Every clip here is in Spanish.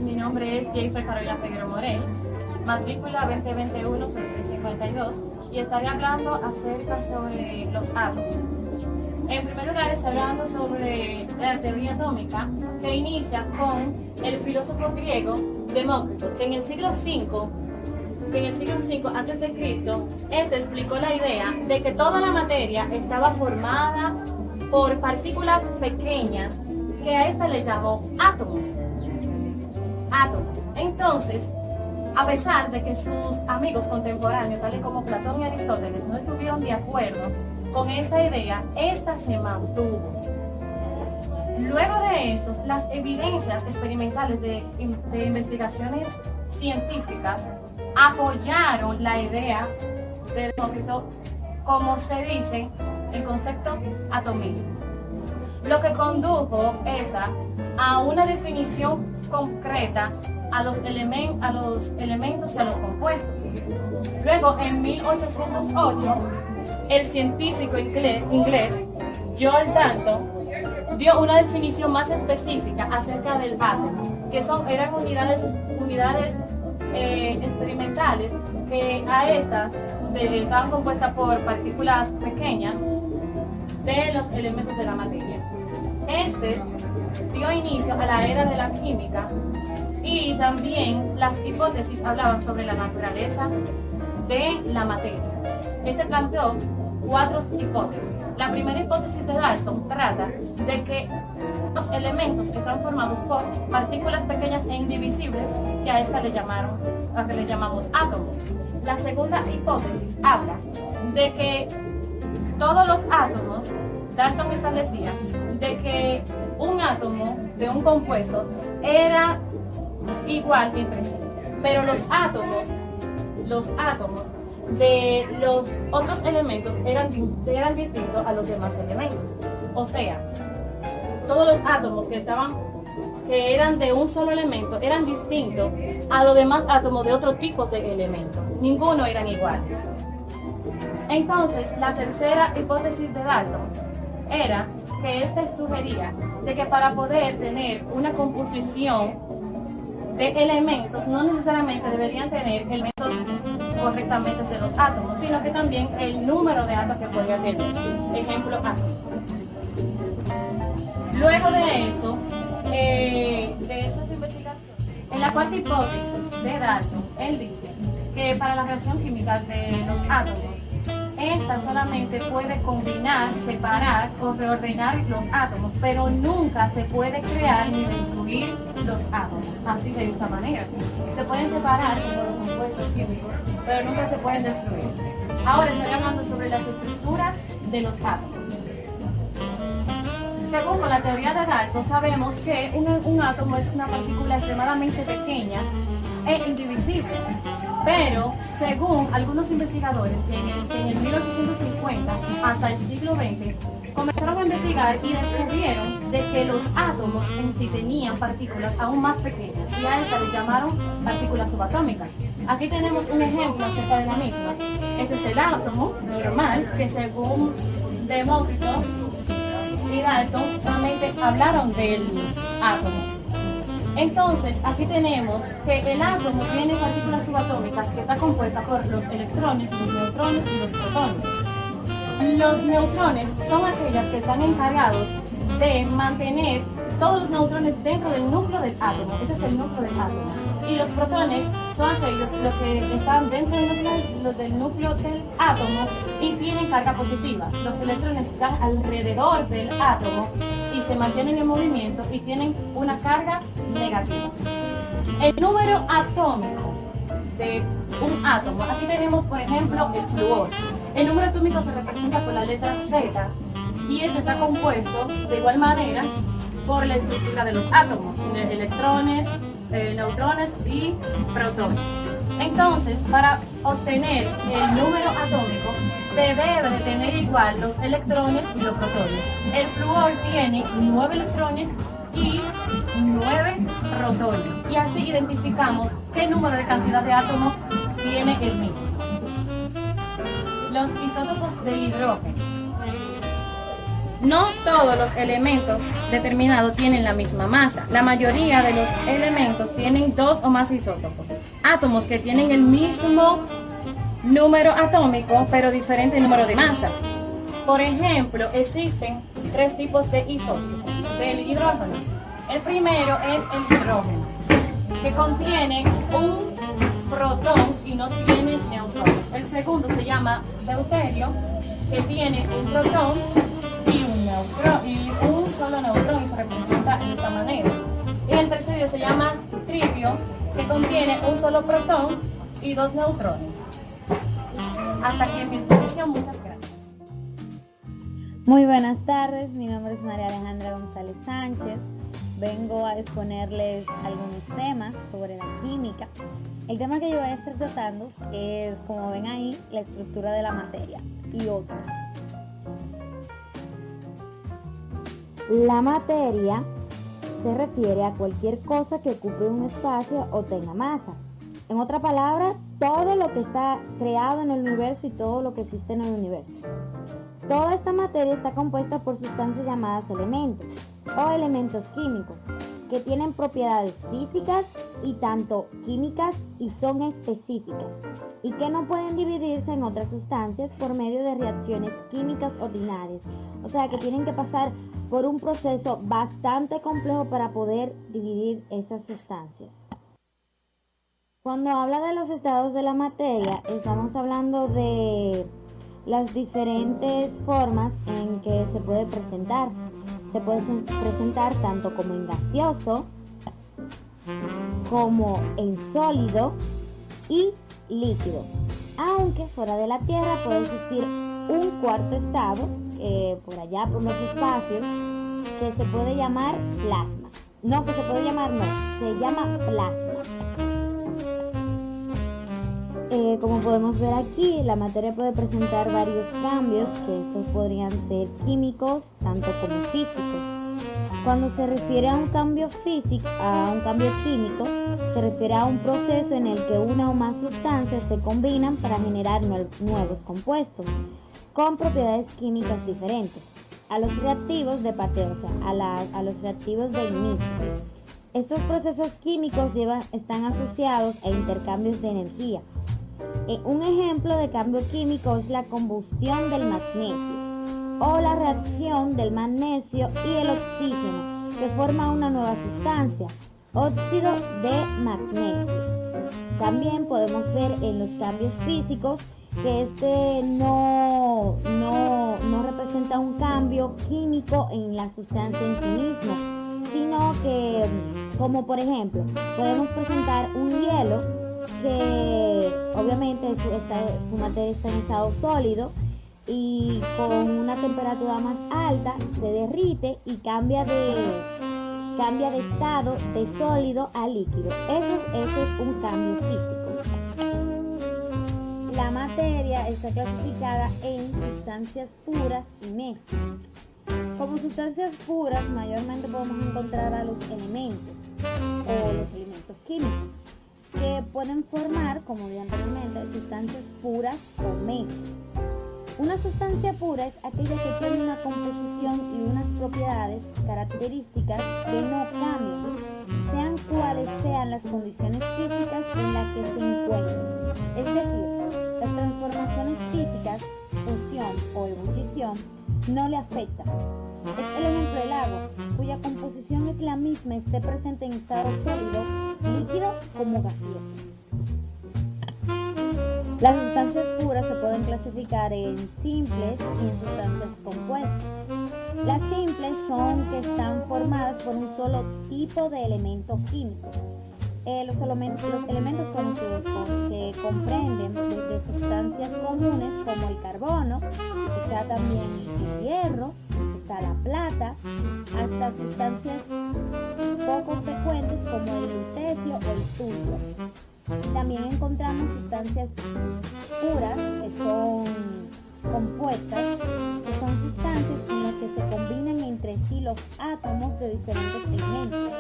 mi nombre es Jennifer Carolina Peguero Morel, matrícula 2021-0352, y estaré hablando acerca sobre los átomos. En primer lugar, estaré hablando sobre la teoría atómica, que inicia con el filósofo griego Demócrito, que en el siglo V antes de Cristo, este explicó la idea de que toda la materia estaba formada por partículas pequeñas, que a esta le llamó átomos. Entonces, a pesar de que sus amigos contemporáneos, tales como Platón y Aristóteles, no estuvieron de acuerdo con esta idea, esta se mantuvo. Luego de estos, las evidencias experimentales de investigaciones científicas apoyaron la idea de Demócrito, como se dice, el concepto atomismo, lo que condujo esta a una definición concreta a los elementos y a los compuestos. Luego, en 1808, el científico inglés George Danton dio una definición más específica acerca del átomo, que eran unidades experimentales, que a estas estaban compuestas por partículas pequeñas de los elementos de la materia. Este dio inicio a la era de la química, y también las hipótesis hablaban sobre la naturaleza de la materia. Este planteó 4 hipótesis. La primera hipótesis de Dalton trata de que los elementos están formados por partículas pequeñas e indivisibles, que a esta le llamamos átomos. La segunda hipótesis habla de que todos los átomos, Dalton establecía de que un átomo de un compuesto era igual entre sí, pero los átomos de los otros elementos eran distintos a los demás elementos. O sea, todos los átomos que eran de un solo elemento eran distintos a los demás átomos de otro tipo de elementos. Ninguno eran iguales. Entonces, la tercera hipótesis de Dalton era que este sugería de que para poder tener una composición de elementos, no necesariamente deberían tener elementos correctamente de los átomos, sino que también el número de átomos que podría tener. Ejemplo aquí. Luego de esto, de esas investigaciones, en la cuarta hipótesis de Dalton, él dice que para la reacción química de los átomos, esta solamente puede combinar, separar o reordenar los átomos, pero nunca se puede crear ni destruir los átomos, así de esta manera. Se pueden separar como los compuestos químicos, pero nunca se pueden destruir. Ahora estaré hablando sobre las estructuras de los átomos. Según la teoría de Dalton, sabemos que un átomo es una partícula extremadamente pequeña e indivisible. Pero, según algunos investigadores, en el 1850 hasta el siglo XX, comenzaron a investigar y descubrieron de que los átomos en sí tenían partículas aún más pequeñas, y a estas le llamaron partículas subatómicas. Aquí tenemos un ejemplo acerca de la misma. Este es el átomo normal, que según Demócrito y Dalton solamente hablaron del átomo. Entonces, aquí tenemos que el átomo tiene partículas subatómicas que está compuesta por los electrones, los neutrones y los protones. Los neutrones son aquellas que están encargados de mantener todos los neutrones dentro del núcleo del átomo. Este es el núcleo del átomo. Y los protones son aquellos los que están dentro del núcleo del átomo y tienen carga positiva. Los electrones están alrededor del átomo y se mantienen en movimiento y tienen una carga negativa. El número atómico de un átomo, aquí tenemos por ejemplo el flúor. El número atómico se representa por la letra Z, y este está compuesto de igual manera por la estructura de los átomos, de electrones, neutrones y protones. Entonces, para obtener el número atómico, se debe de tener igual los electrones y los protones. El flúor tiene 9 electrones y 9 protones. Y así identificamos qué número de cantidad de átomos tiene el mismo. Los isótopos del hidrógeno. No todos los elementos determinados tienen la misma masa. La mayoría de los elementos tienen 2 o más isótopos. Átomos que tienen el mismo número atómico, pero diferente número de masa. Por ejemplo, existen 3 tipos de isótopos del hidrógeno. El primero es el hidrógeno, que contiene un protón y no tiene neutrones. El segundo se llama deuterio, que tiene un protón y un solo neutrón y se representa de esta manera. Y el tercero se llama tribio, que contiene un solo protón y 2 neutrones. Hasta aquí en mi exposición, muchas gracias. Muy buenas tardes, mi nombre es María Alejandra González Sánchez. Vengo a exponerles algunos temas sobre la química. El tema que yo voy a estar tratando es, como ven ahí, la estructura de la materia y otros. La materia se refiere a cualquier cosa que ocupe un espacio o tenga masa. En otra palabra, todo lo que está creado en el universo y todo lo que existe en el universo. Toda esta materia está compuesta por sustancias llamadas elementos o elementos químicos, que tienen propiedades físicas y tanto químicas y son específicas, y que no pueden dividirse en otras sustancias por medio de reacciones químicas ordinarias. O sea que tienen que pasar por un proceso bastante complejo para poder dividir esas sustancias. Cuando habla de los estados de la materia, estamos hablando de las diferentes formas en que se puede presentar. Se puede presentar tanto como en gaseoso, como en sólido y líquido. Aunque fuera de la Tierra puede existir un cuarto estado, por allá por los espacios, que se puede llamar plasma. No, que se puede llamar, no, se llama plasma. Como podemos ver aquí, la materia puede presentar varios cambios, que estos podrían ser químicos, tanto como físicos. Cuando se refiere a un cambio físico, a un cambio químico, se refiere a un proceso en el que una o más sustancias se combinan para generar nuevos compuestos, con propiedades químicas diferentes, a los reactivos de partida, o sea, a los reactivos de inicio. Estos procesos químicos están asociados a intercambios de energía. Un ejemplo de cambio químico es la combustión del magnesio o la reacción del magnesio y el oxígeno, que forma una nueva sustancia, óxido de magnesio. También podemos ver en los cambios físicos que este no representa un cambio químico en la sustancia en sí misma, sino que, como por ejemplo, podemos presentar un hielo que obviamente su materia está en estado sólido y con una temperatura más alta se derrite y cambia de estado de sólido a líquido. Eso es un cambio físico. La materia está clasificada en sustancias puras y mezclas. Como sustancias puras mayormente podemos encontrar a los elementos o los elementos químicos, que pueden formar, como dije anteriormente, sustancias puras o mezclas. Una sustancia pura es aquella que tiene una composición y unas propiedades características que no cambian, sean cuales sean las condiciones físicas en las que se encuentren. Es decir, las transformaciones físicas, fusión o ebullición, no le afectan. Es el ejemplo del agua, cuya composición es la misma, esté presente en estado sólido, líquido como gaseoso. Las sustancias puras se pueden clasificar en simples y en sustancias compuestas. Las simples son que están formadas por un solo tipo de elemento químico. Los elementos conocidos que comprenden desde sustancias comunes como el carbono, está también el hierro, está la plata, hasta sustancias poco frecuentes como el lutecio o el turio. También encontramos sustancias puras, que son compuestas, que son sustancias en las que se combinan entre sí los átomos de diferentes elementos.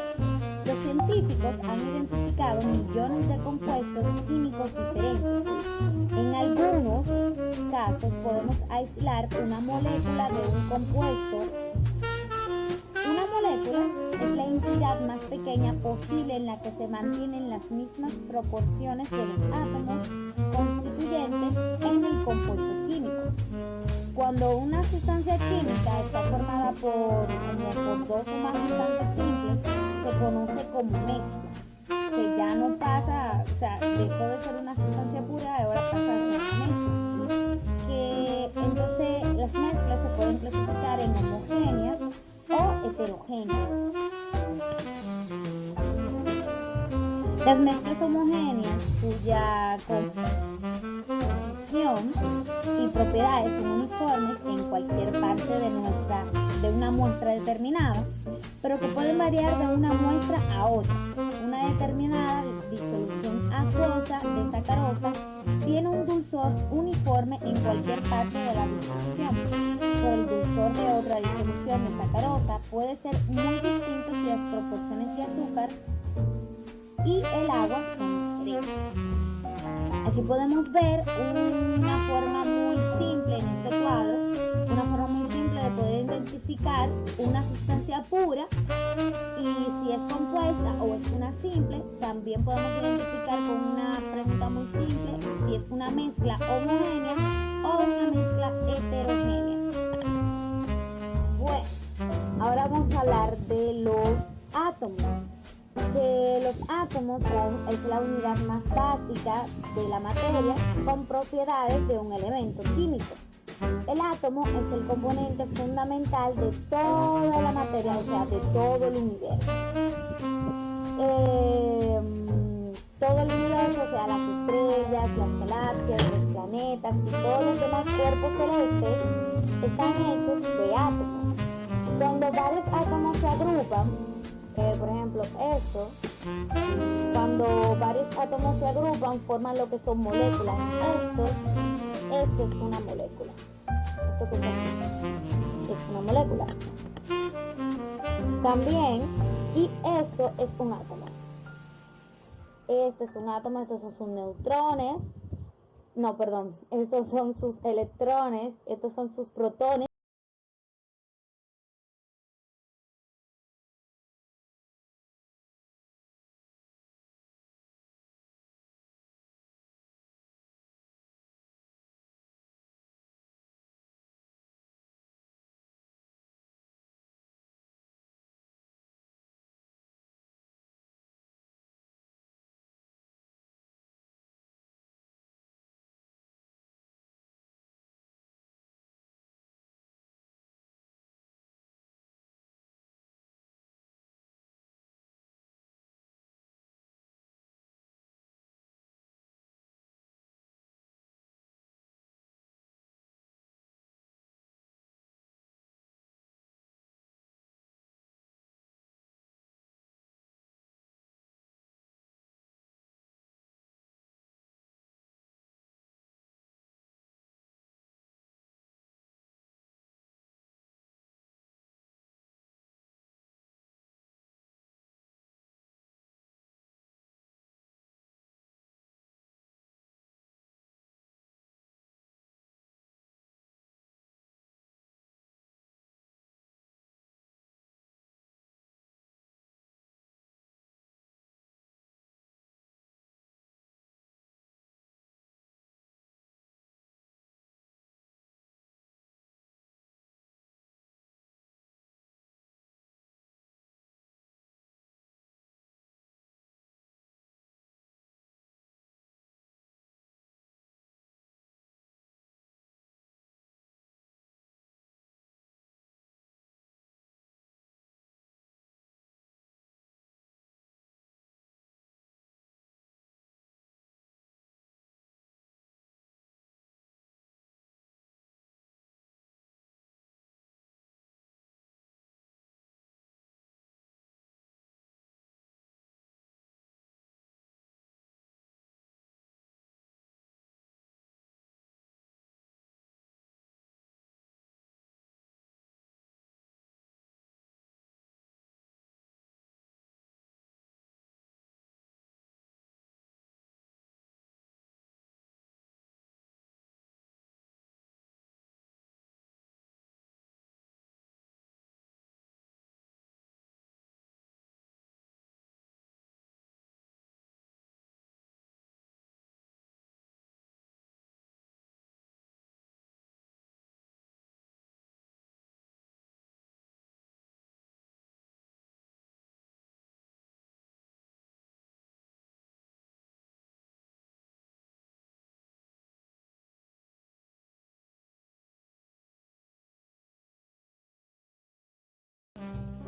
Los científicos han identificado millones de compuestos químicos diferentes. En algunos casos podemos aislar una molécula de un compuesto. Una molécula es la entidad más pequeña posible en la que se mantienen las mismas proporciones de los átomos constituyentes en el compuesto químico. Cuando una sustancia química está formada por dos o más sustancias simples, se conoce como mezcla, que ya no pasa, o sea, dejó de ser una sustancia pura y ahora pasa a ser una mezcla. Que entonces las mezclas se pueden clasificar en homogéneas o heterogéneas. Las mezclas homogéneas, cuya composición y propiedades son uniformes en cualquier parte de una muestra determinada, pero que pueden variar de una muestra a otra. Una determinada disolución acuosa de sacarosa tiene un dulzor uniforme en cualquier parte de la disolución, pero el dulzor de otra disolución de sacarosa puede ser muy distinto si las proporciones de azúcar y el agua son diferentes. Aquí podemos ver una forma muy simple en este cuadro, una forma muy simple de poder identificar una sustancia pura y si es compuesta o es una simple. También podemos identificar con una pregunta muy simple si es una mezcla homogénea o una mezcla heterogénea. Bueno, ahora vamos a hablar de los átomos. Que los átomos es la unidad más básica de la materia con propiedades de un elemento químico. El átomo es el componente fundamental de toda la materia, o sea, de todo el universo. Todo el universo, o sea, las estrellas, las galaxias, los planetas y todos los demás cuerpos celestes están hechos de átomos. Cuando varios átomos se agrupan, por ejemplo, cuando varios átomos se agrupan, forman lo que son moléculas. Esto es una molécula. Esto que está aquí es una molécula. También, y esto es un átomo. Esto es un átomo, estos son sus neutrones. No, perdón, estos son sus electrones, estos son sus protones.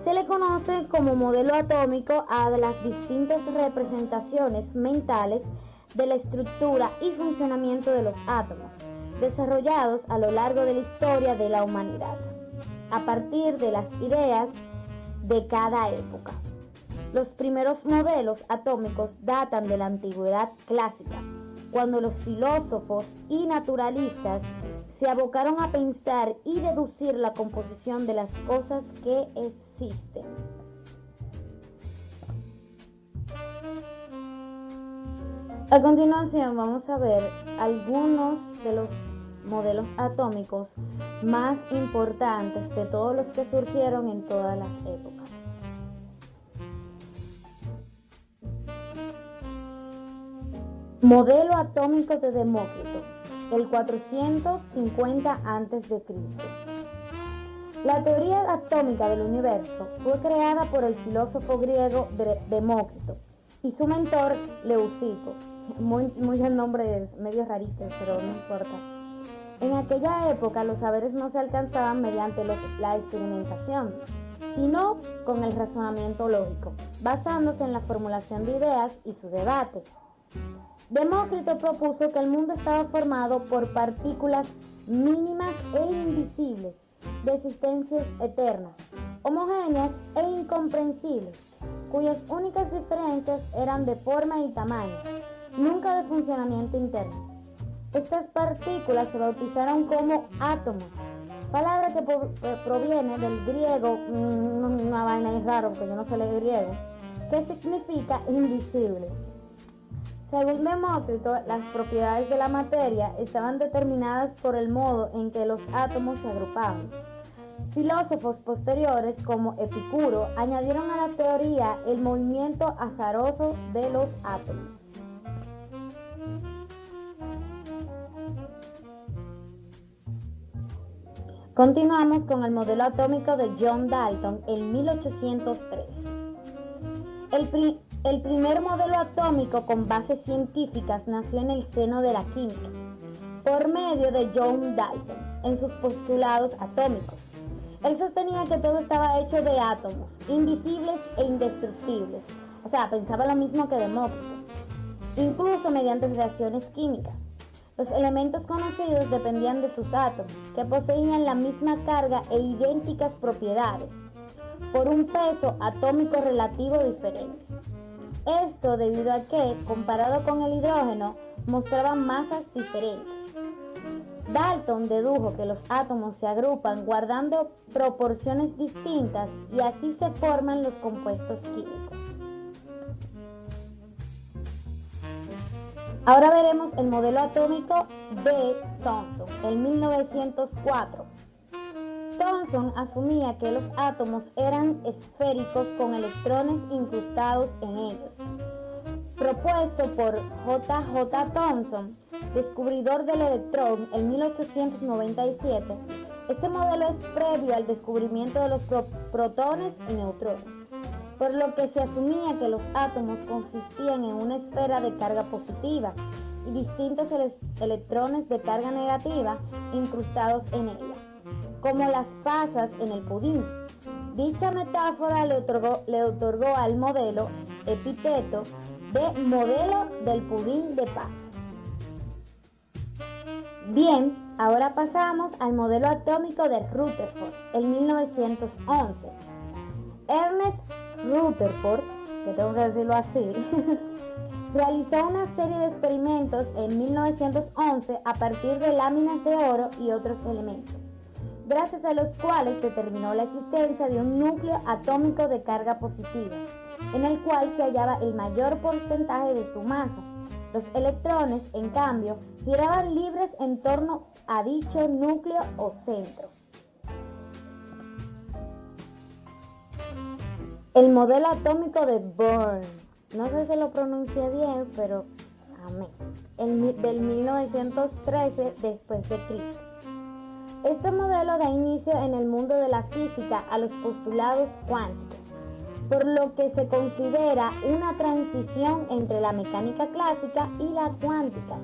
Se le conoce como modelo atómico a las distintas representaciones mentales de la estructura y funcionamiento de los átomos, desarrollados a lo largo de la historia de la humanidad, a partir de las ideas de cada época. Los primeros modelos atómicos datan de la antigüedad clásica, cuando los filósofos y naturalistas se abocaron a pensar y deducir la composición de las cosas que existen. A continuación vamos a ver algunos de los modelos atómicos más importantes de todos los que surgieron en todas las épocas. Modelo atómico de Demócrito, el 450 a.C. La teoría atómica del universo fue creada por el filósofo griego Demócrito y su mentor Leucipo. Muy el nombre es medio rarito, pero no importa. En aquella época los saberes no se alcanzaban mediante la experimentación, sino con el razonamiento lógico, basándose en la formulación de ideas y su debate. Demócrito propuso que el mundo estaba formado por partículas mínimas e invisibles, de existencias eternas, homogéneas e incomprensibles, cuyas únicas diferencias eran de forma y tamaño, nunca de funcionamiento interno. Estas partículas se bautizaron como átomos, palabra que proviene del griego, una vaina es raro porque yo no sé leer griego, que significa invisible. Según Demócrito, las propiedades de la materia estaban determinadas por el modo en que los átomos se agrupaban. Filósofos posteriores como Epicuro añadieron a la teoría el movimiento azaroso de los átomos. Continuamos con el modelo atómico de John Dalton en 1803. El primer modelo atómico con bases científicas nació en el seno de la química, por medio de John Dalton, en sus postulados atómicos. Él sostenía que todo estaba hecho de átomos, invisibles e indestructibles, o sea, pensaba lo mismo que Demócrito, incluso mediante reacciones químicas. Los elementos conocidos dependían de sus átomos, que poseían la misma carga e idénticas propiedades, por un peso atómico relativo diferente. Esto debido a que, comparado con el hidrógeno, mostraban masas diferentes. Dalton dedujo que los átomos se agrupan guardando proporciones distintas y así se forman los compuestos químicos. Ahora veremos el modelo atómico de Thomson, en 1904. Thomson asumía que los átomos eran esféricos con electrones incrustados en ellos. Propuesto por J.J. Thomson, descubridor del electrón en 1897, este modelo es previo al descubrimiento de los protones y neutrones, por lo que se asumía que los átomos consistían en una esfera de carga positiva y distintos electrones de carga negativa incrustados en ella, como las pasas en el pudín. Dicha metáfora le otorgó al modelo epíteto de modelo del pudín de pasas. Bien, ahora pasamos al modelo atómico de Rutherford, en 1911. Ernest Rutherford, que tengo que decirlo así, realizó una serie de experimentos en 1911 a partir de láminas de oro y otros elementos, gracias a los cuales determinó la existencia de un núcleo atómico de carga positiva, en el cual se hallaba el mayor porcentaje de su masa. Los electrones, en cambio, giraban libres en torno a dicho núcleo o centro. El modelo atómico de Bohr, no sé si lo pronuncié bien, pero amén, del 1913 después de Cristo. Este modelo da inicio en el mundo de la física a los postulados cuánticos, por lo que se considera una transición entre la mecánica clásica y la cuántica.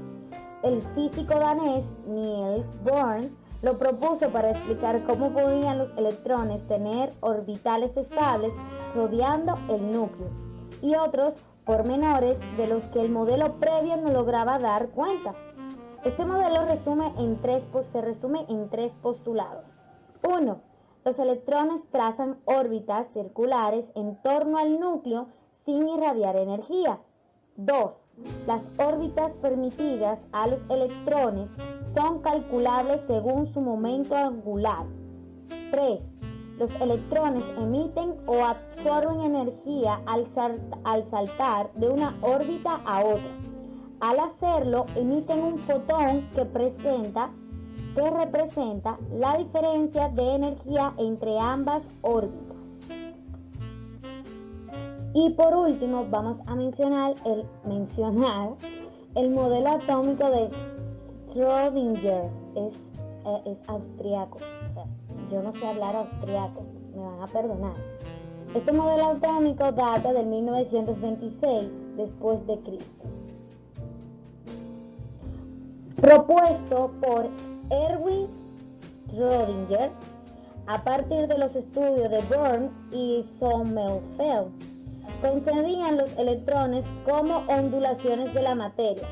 El físico danés Niels Bohr Lo propuso para explicar cómo podían los electrones tener orbitales estables rodeando el núcleo, y otros pormenores de los que el modelo previo no lograba dar cuenta. Este modelo se resume en tres postulados. 1. Los electrones trazan órbitas circulares en torno al núcleo sin irradiar energía. 2. Las órbitas permitidas a los electrones son calculables según su momento angular. 3. Los electrones emiten o absorben energía al saltar de una órbita a otra. Al hacerlo, emiten un fotón que representa la diferencia de energía entre ambas órbitas. Y por último, vamos a mencionar el modelo atómico de Schrödinger. Es austriaco, o sea, yo no sé hablar austriaco, me van a perdonar. Este modelo atómico data del 1926 después de Cristo. Propuesto por Erwin Schrödinger a partir de los estudios de Born y Sommerfeld, concebían los electrones como ondulaciones de la materia,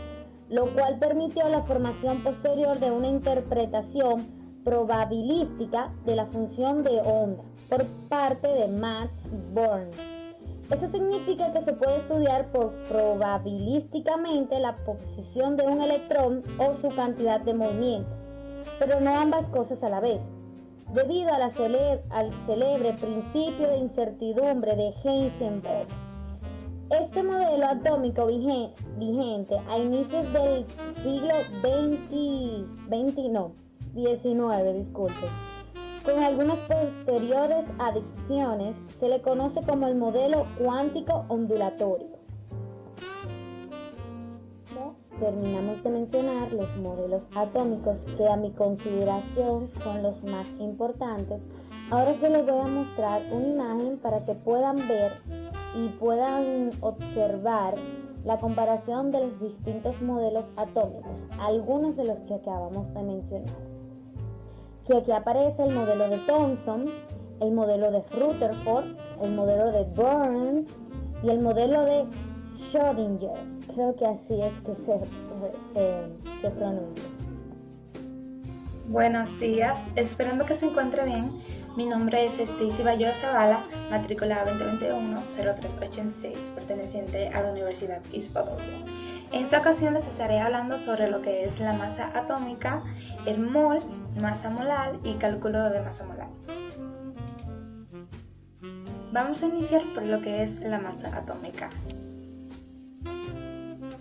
lo cual permitió la formación posterior de una interpretación probabilística de la función de onda por parte de Max Born. Eso significa que se puede estudiar probabilísticamente la posición de un electrón o su cantidad de movimiento, pero no ambas cosas a la vez. Debido a al célebre principio de incertidumbre de Heisenberg, este modelo atómico vigente a inicios del siglo XIX, con algunas posteriores adiciones, se le conoce como el modelo cuántico ondulatorio. Terminamos de mencionar los modelos atómicos que a mi consideración son los más importantes. Ahora se les voy a mostrar una imagen para que puedan ver y puedan observar la comparación de los distintos modelos atómicos, algunos de los que acabamos de mencionar. Que aquí aparece el modelo de Thomson, el modelo de Rutherford, el modelo de Born y el modelo de Schrödinger. Creo que así es que se pronuncia. Buenos días, esperando que se encuentre bien. Mi nombre es Stacy Bayo Zavala, matrícula 2021-0386, perteneciente a la Universidad East Potosí. En esta ocasión les estaré hablando sobre lo que es la masa atómica, el mol, masa molar y cálculo de masa molar. Vamos a iniciar por lo que es la masa atómica.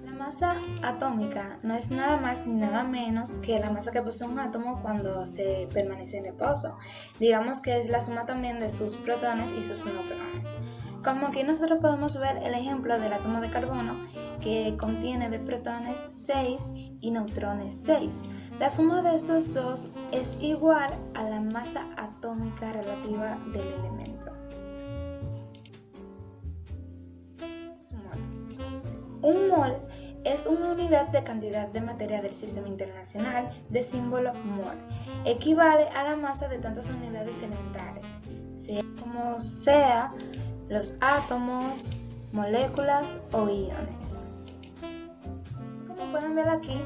La masa atómica no es nada más ni nada menos que la masa que posee un átomo cuando se permanece en reposo. Digamos que es la suma también de sus protones y sus neutrones. Como aquí nosotros podemos ver el ejemplo del átomo de carbono, que contiene de protones 6 y neutrones 6. La suma de esos dos es igual a la masa atómica relativa del elemento. Un mol es una unidad de cantidad de materia del sistema internacional de símbolo mol. Equivale a la masa de tantas unidades elementales, sea los átomos, moléculas o iones. Como pueden ver aquí,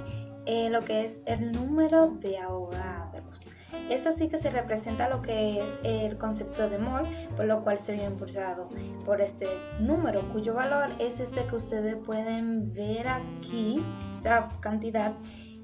lo que es el número de Avogadros. Es así que se representa lo que es el concepto de mol, por lo cual se vio impulsado por este número, cuyo valor es este que ustedes pueden ver aquí, esta cantidad,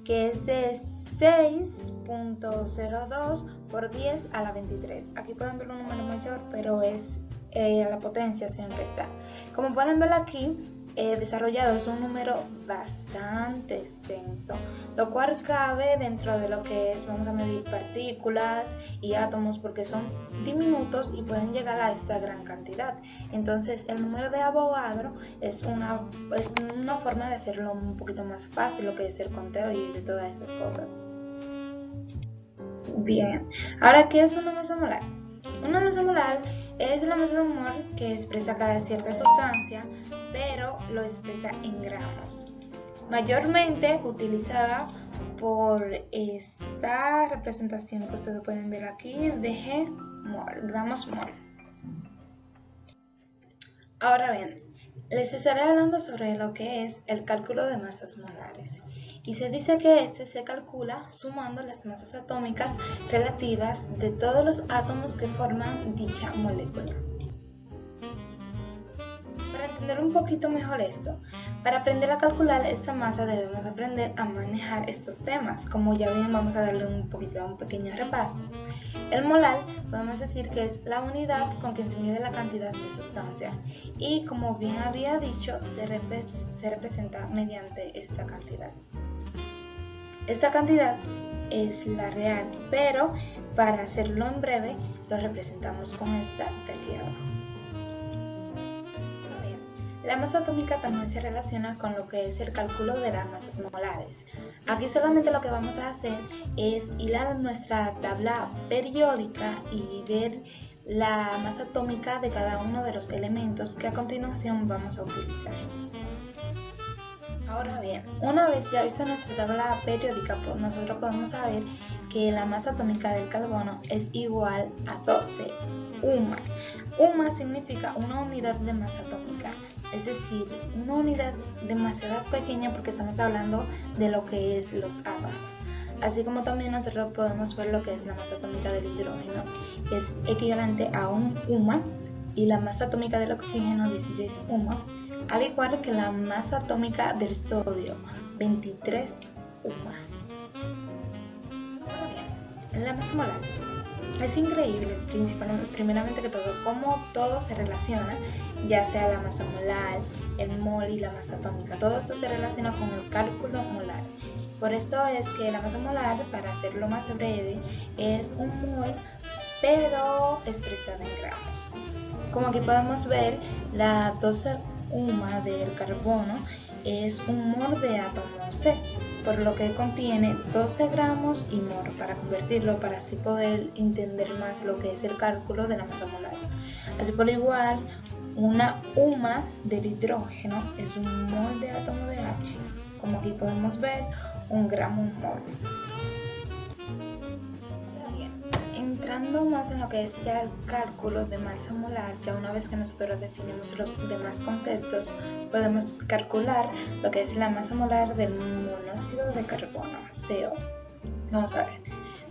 que es de 6.02 por 10 a la 23. Aquí pueden ver un número mayor, pero es a la potencia siempre está. Como pueden ver aquí, desarrollado es un número bastante extenso, lo cual cabe dentro de lo que es, vamos a medir partículas y átomos, porque son diminutos y pueden llegar a esta gran cantidad. Entonces el número de Avogadro es una forma de hacerlo un poquito más fácil, lo que es el conteo y de todas estas cosas. Bien, ahora ¿qué es una masa molar? Una masa molar es la masa de un mol que expresa cada cierta sustancia, pero lo expresa en gramos. Mayormente utilizada por esta representación que ustedes pueden ver aquí de G mol, gramos mol. Ahora bien, les estaré hablando sobre lo que es el cálculo de masas molares. Y se dice que este se calcula sumando las masas atómicas relativas de todos los átomos que forman dicha molécula. Para entender un poquito mejor esto, para aprender a calcular esta masa debemos aprender a manejar estos temas. Como ya ven, vamos a darle un pequeño repaso. El molar podemos decir que es la unidad con que se mide la cantidad de sustancia y, como bien había dicho, se representa mediante esta cantidad. Esta cantidad es la real, pero para hacerlo en breve lo representamos con esta de aquí abajo. La masa atómica también se relaciona con lo que es el cálculo de las masas molares. Aquí solamente lo que vamos a hacer es hilar nuestra tabla periódica y ver la masa atómica de cada uno de los elementos que a continuación vamos a utilizar. Ahora bien, una vez ya vista nuestra tabla periódica, pues nosotros podemos saber que la masa atómica del carbono es igual a 12 UMA. UMA significa una unidad de masa atómica, es decir, una unidad demasiado pequeña porque estamos hablando de lo que es los átomos. Así como también nosotros podemos ver lo que es la masa atómica del hidrógeno, que es equivalente a un UMA, y la masa atómica del oxígeno, 16 UMA, al igual que la masa atómica del sodio, 23 UMA. Ahora bien, la masa molar. Es increíble, primeramente que todo, cómo todo se relaciona, ya sea la masa molar, el mol y la masa atómica. Todo esto se relaciona con el cálculo molar. Por esto es que la masa molar, para hacerlo más breve, es un mol, pero expresada en gramos. Como aquí podemos ver, la 12 UMA del carbono es un mol de átomo C, por lo que contiene 12 gramos y mol, para convertirlo, para así poder entender más lo que es el cálculo de la masa molar. Así por igual, una UMA del hidrógeno es un mol de átomo de H, como aquí podemos ver, 1 gramo mol. Entrando más en lo que es ya el cálculo de masa molar, ya una vez que nosotros definimos los demás conceptos, podemos calcular lo que es la masa molar del monóxido de carbono, CO. Vamos a ver.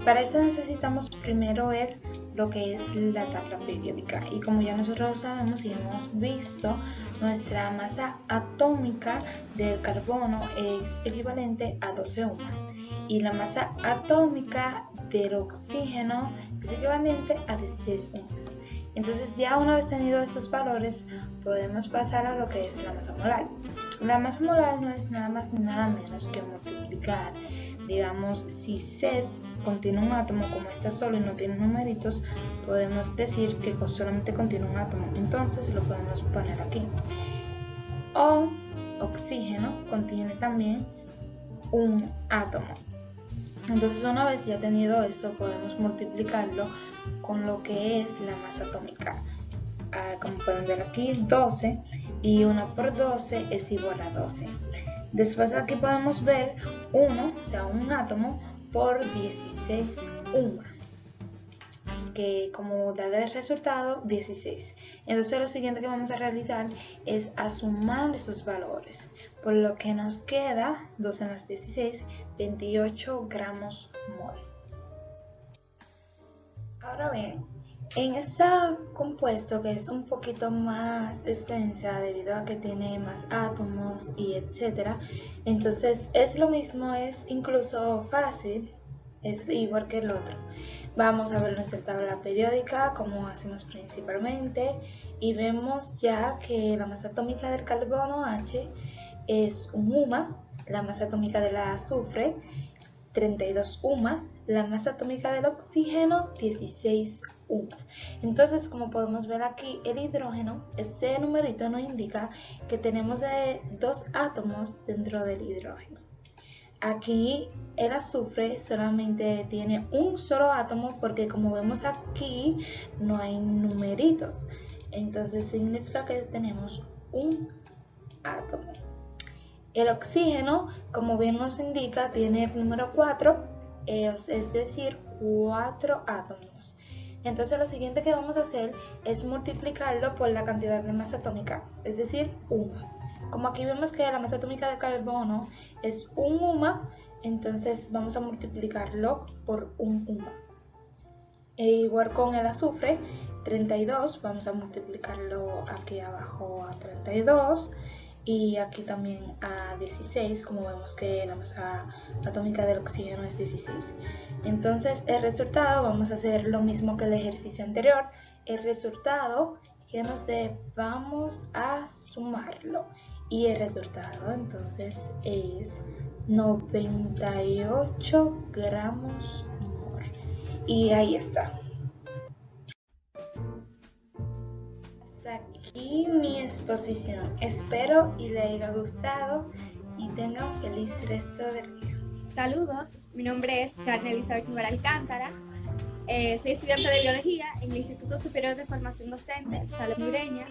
Para eso necesitamos primero ver lo que es la tabla periódica, y como ya nosotros sabemos y hemos visto, nuestra masa atómica del carbono es equivalente a 12 UMA y la masa atómica del oxígeno es equivalente a 16 UMA. Entonces, ya una vez tenido estos valores, podemos pasar a lo que es la masa molar. La masa molar no es nada más ni nada menos que multiplicar, digamos, si C contiene un átomo, como está solo y no tiene numeritos, podemos decir que solamente contiene un átomo, entonces lo podemos poner aquí. O oxígeno contiene también un átomo. Entonces, una vez ya tenido esto, podemos multiplicarlo con lo que es la masa atómica. Como pueden ver aquí, 12, y 1 por 12 es igual a 12. Después aquí podemos ver 1, o sea, un átomo, por 16 UMA, que como da de resultado 16. Entonces lo siguiente que vamos a realizar es a sumar esos valores, por lo que nos queda 12 más 16, 28 gramos mol. Ahora bien, en este compuesto, que es un poquito más extensa debido a que tiene más átomos y etcétera, entonces es lo mismo, es incluso fácil, es igual que el otro. Vamos a ver nuestra tabla periódica, como hacemos principalmente, y vemos ya que la masa atómica del carbono H es un UMA, la masa atómica del azufre 32 UMA, la masa atómica del oxígeno 16 UMA. Entonces, como podemos ver aquí, el hidrógeno, este numerito nos indica que tenemos 2 átomos dentro del hidrógeno. Aquí el azufre solamente tiene un solo átomo, porque como vemos aquí no hay numeritos, entonces significa que tenemos un átomo. El oxígeno, como bien nos indica, tiene el número 4, es decir, 4 átomos. Entonces lo siguiente que vamos a hacer es multiplicarlo por la cantidad de masa atómica, es decir, 1. Como aquí vemos que la masa atómica de carbono es 1 UMA, entonces vamos a multiplicarlo por 1 UMA. E igual con el azufre, 32, vamos a multiplicarlo aquí abajo a 32 y aquí también a 16, como vemos que la masa atómica del oxígeno es 16. Entonces el resultado, vamos a hacer lo mismo que el ejercicio anterior, el resultado que nos dé, vamos a sumarlo y el resultado entonces es 98 gramos mol. Y ahí está. Hasta aquí mi exposición. Espero y le haya gustado y tengan un feliz resto del día. Saludos, mi nombre es Charne Elizabeth Nivel Alcántara. Soy estudiante de biología en el Instituto Superior de Formación Docente, Salud Mireña.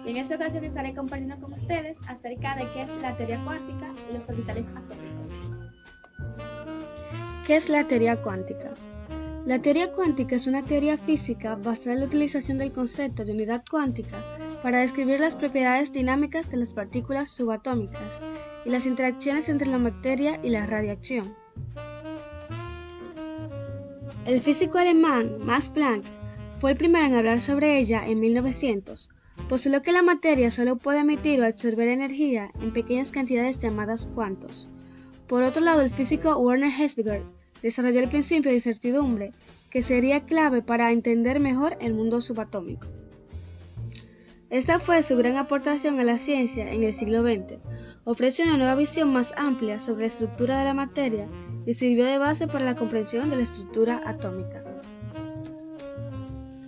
Y en esta ocasión estaré compartiendo con ustedes acerca de qué es la teoría cuántica y los orbitales atómicos. ¿Qué es la teoría cuántica? La teoría cuántica es una teoría física basada en la utilización del concepto de unidad cuántica para describir las propiedades dinámicas de las partículas subatómicas y las interacciones entre la materia y la radiación. El físico alemán Max Planck fue el primero en hablar sobre ella en 1900. Postuló que la materia solo puede emitir o absorber energía en pequeñas cantidades llamadas cuantos. Por otro lado, el físico Werner Heisenberg desarrolló el principio de incertidumbre, que sería clave para entender mejor el mundo subatómico. Esta fue su gran aportación a la ciencia en el siglo XX. Ofreció una nueva visión más amplia sobre la estructura de la materia y sirvió de base para la comprensión de la estructura atómica.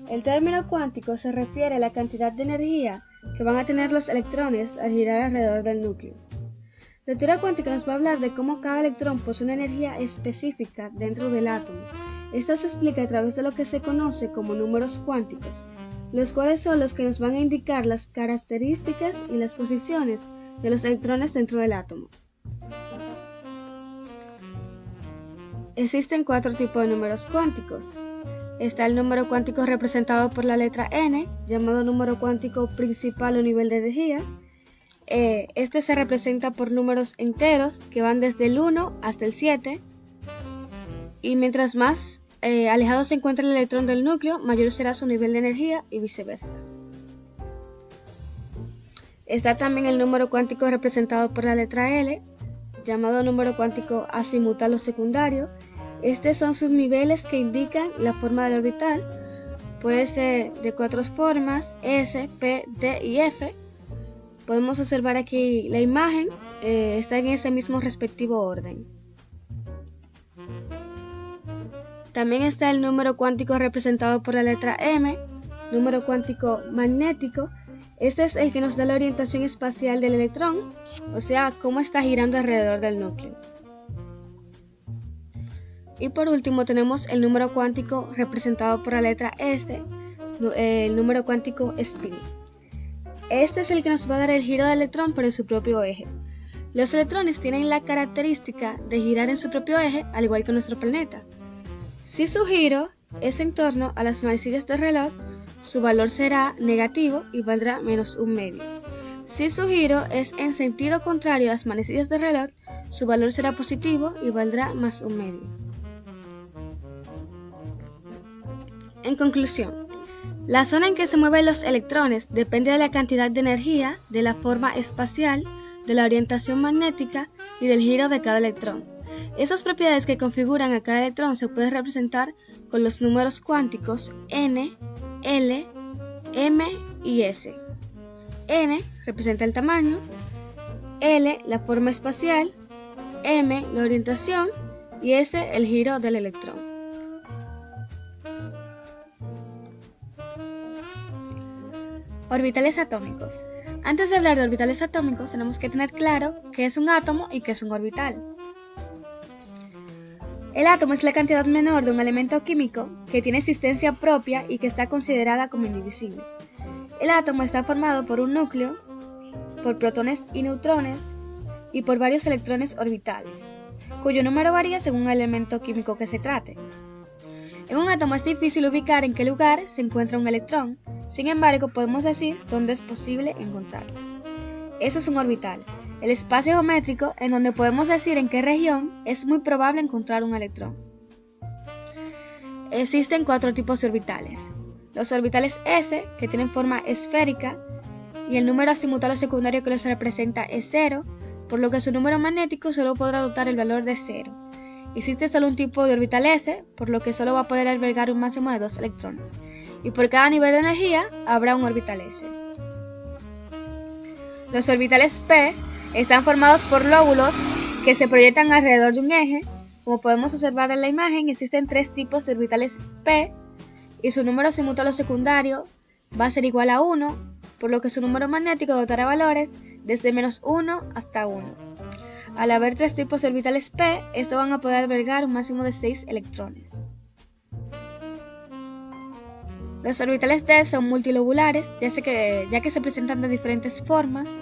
El término cuántico se refiere a la cantidad de energía que van a tener los electrones al girar alrededor del núcleo. La teoría cuántica nos va a hablar de cómo cada electrón posee una energía específica dentro del átomo. Esta se explica a través de lo que se conoce como números cuánticos, los cuales son los que nos van a indicar las características y las posiciones de los electrones dentro del átomo. Existen 4 tipos de números cuánticos. Está el número cuántico representado por la letra n, llamado número cuántico principal o nivel de energía. Este se representa por números enteros que van desde el 1 hasta el 7, y mientras más alejado se encuentra el electrón del núcleo, mayor será su nivel de energía y viceversa. Está también el número cuántico representado por la letra L, llamado número cuántico azimutal o secundario. Estos son sus niveles que indican la forma del orbital. Puede ser de 4 formas, S, P, D y F. Podemos observar aquí la imagen, está en ese mismo respectivo orden. También está el número cuántico representado por la letra M, número cuántico magnético. Este es el que nos da la orientación espacial del electrón, o sea, cómo está girando alrededor del núcleo. Y por último tenemos el número cuántico representado por la letra S, el número cuántico spin. Este es el que nos va a dar el giro del electrón por su propio eje. Los electrones tienen la característica de girar en su propio eje, al igual que nuestro planeta. Si su giro es en torno a las manecillas del reloj, su valor será negativo y valdrá menos un medio. Si su giro es en sentido contrario a las manecillas del reloj, su valor será positivo y valdrá más un medio. En conclusión, la zona en que se mueven los electrones depende de la cantidad de energía, de la forma espacial, de la orientación magnética y del giro de cada electrón. Esas propiedades que configuran a cada electrón se pueden representar con los números cuánticos n, L, M y S. N representa el tamaño, L la forma espacial, M la orientación y S el giro del electrón. Orbitales atómicos. Antes de hablar de orbitales atómicos tenemos que tener claro qué es un átomo y qué es un orbital. El átomo es la cantidad menor de un elemento químico que tiene existencia propia y que está considerada como indivisible. El átomo está formado por un núcleo, por protones y neutrones, y por varios electrones orbitales, cuyo número varía según el elemento químico que se trate. En un átomo es difícil ubicar en qué lugar se encuentra un electrón, sin embargo podemos decir dónde es posible encontrarlo. Eso es un orbital, el espacio geométrico en donde podemos decir en qué región es muy probable encontrar un electrón. Existen 4 tipos de orbitales. Los orbitales S, que tienen forma esférica, y el número azimutal o secundario que los representa es 0, por lo que su número magnético solo podrá adoptar el valor de 0. Existe solo un tipo de orbital S, por lo que solo va a poder albergar un máximo de 2 electrones, y por cada nivel de energía habrá un orbital S. Los orbitales P están formados por lóbulos que se proyectan alrededor de un eje. Como podemos observar en la imagen, existen 3 tipos de orbitales P, y su número azimutal o secundario va a ser igual a 1, por lo que su número magnético adoptará valores desde -1 hasta 1. Al haber 3 tipos de orbitales P, estos van a poder albergar un máximo de 6 electrones. Los orbitales D son multilobulares, ya que se presentan de diferentes formas.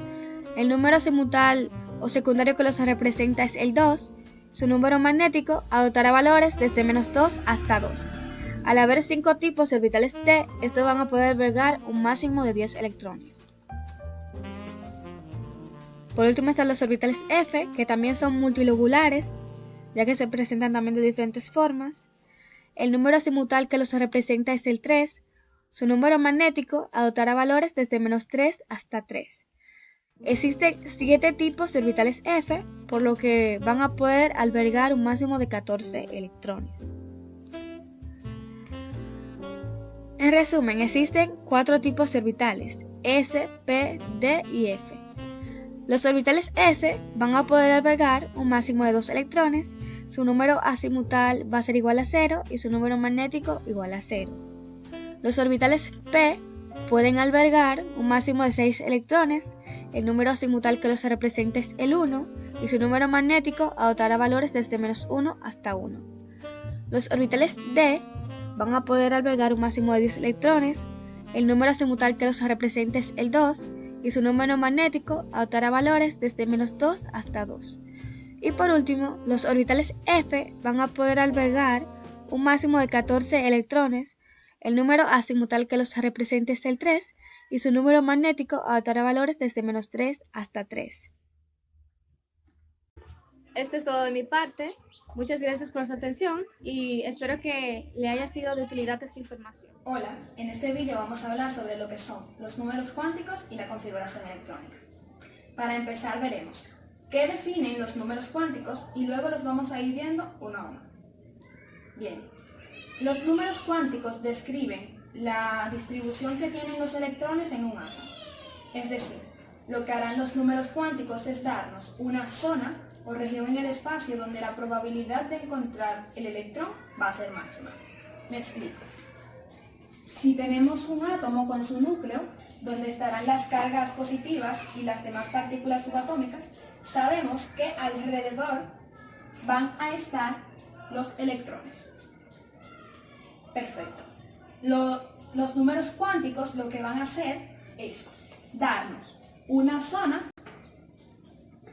El número azimutal o secundario que los representa es el 2. Su número magnético adoptará valores desde -2 hasta 2. Al haber 5 tipos de orbitales D, estos van a poder albergar un máximo de 10 electrones. Por último están los orbitales F, que también son multilobulares, ya que se presentan también de diferentes formas. El número azimutal que los representa es el 3. Su número magnético adoptará valores desde -3 hasta 3. Existen 7 tipos de orbitales F, por lo que van a poder albergar un máximo de 14 electrones. En resumen, existen 4 tipos de orbitales, S, P, D y F. Los orbitales S van a poder albergar un máximo de 2 electrones, su número azimutal va a ser igual a 0 y su número magnético igual a 0. Los orbitales P pueden albergar un máximo de 6 electrones, el número azimutal que los representa es el 1 y su número magnético adoptará valores desde -1 hasta 1. Los orbitales D van a poder albergar un máximo de 10 electrones, el número azimutal que los representa es el 2 y su número magnético adoptará valores desde -2 hasta 2. Y por último, los orbitales F van a poder albergar un máximo de 14 electrones, el número azimutal que los representa es el 3 y su número magnético adoptará valores desde -3 hasta 3. Esto es todo de mi parte. Muchas gracias por su atención y espero que le haya sido de utilidad esta información. Hola, en este vídeo vamos a hablar sobre lo que son los números cuánticos y la configuración electrónica. Para empezar veremos qué definen los números cuánticos y luego los vamos a ir viendo uno a uno. Bien, los números cuánticos describen la distribución que tienen los electrones en un átomo. Es decir, lo que harán los números cuánticos es darnos una zona o región en el espacio donde la probabilidad de encontrar el electrón va a ser máxima. Me explico. Si tenemos un átomo con su núcleo, donde estarán las cargas positivas y las demás partículas subatómicas, sabemos que alrededor van a estar los electrones. Perfecto. Los números cuánticos lo que van a hacer es darnos una zona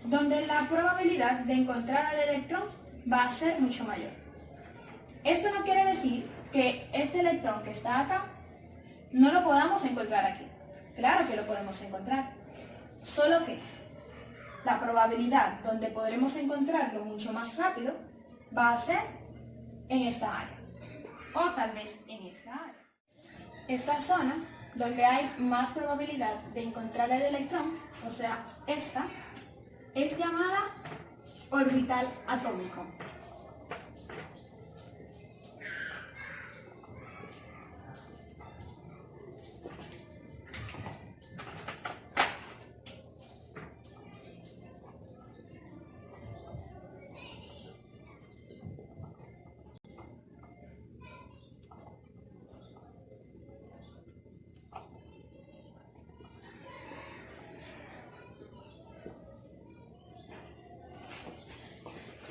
donde la probabilidad de encontrar al electrón va a ser mucho mayor. Esto no quiere decir que este electrón que está acá no lo podamos encontrar aquí. Claro que lo podemos encontrar, solo que la probabilidad donde podremos encontrarlo mucho más rápido va a ser en esta área, o tal vez en esta área. Esta zona donde hay más probabilidad de encontrar el electrón, o sea, esta, es llamada orbital atómico.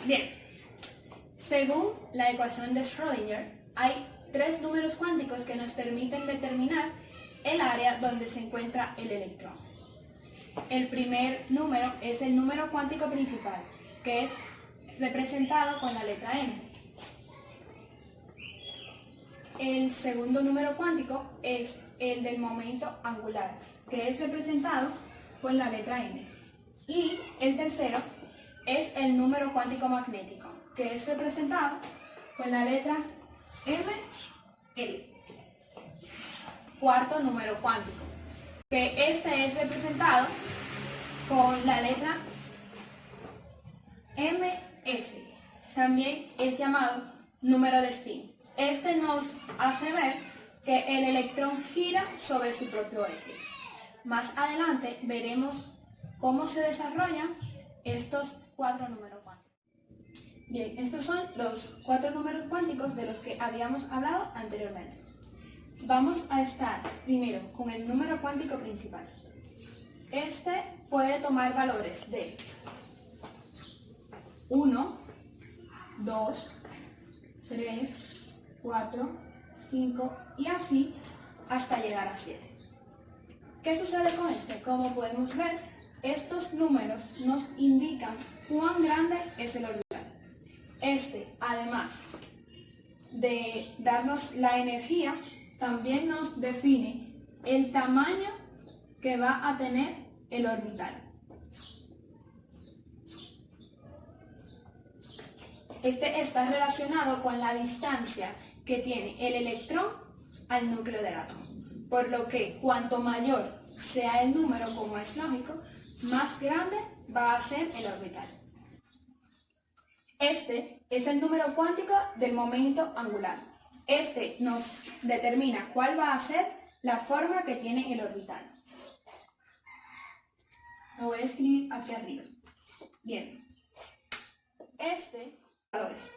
Bien, según la ecuación de Schrödinger, hay 3 números cuánticos que nos permiten determinar el área donde se encuentra el electrón. El primer número es el número cuántico principal, que es representado con la letra n. El segundo número cuántico es el del momento angular, que es representado con la letra n. Y el tercero es el número cuántico magnético, que es representado con la letra ml. Cuarto número cuántico, que este es representado con la letra ms. También es llamado número de spin. Este nos hace ver que el electrón gira sobre su propio eje. Más adelante veremos cómo se desarrollan estos 4 números cuánticos. Bien, estos son los 4 números cuánticos de los que habíamos hablado anteriormente. Vamos a estar primero con el número cuántico principal. Este puede tomar valores de 1, 2, 3, 4, 5 y así hasta llegar a 7. ¿Qué sucede con este? Como podemos ver, estos números nos indican cuán grande es el orbital. Este, además de darnos la energía, también nos define el tamaño que va a tener el orbital. Este está relacionado con la distancia que tiene el electrón al núcleo del átomo, por lo que cuanto mayor sea el número, como es lógico, más grande va a ser el orbital. Este es el número cuántico del momento angular. Este nos determina cuál va a ser la forma que tiene el orbital. Lo voy a escribir aquí arriba. Bien. Valores,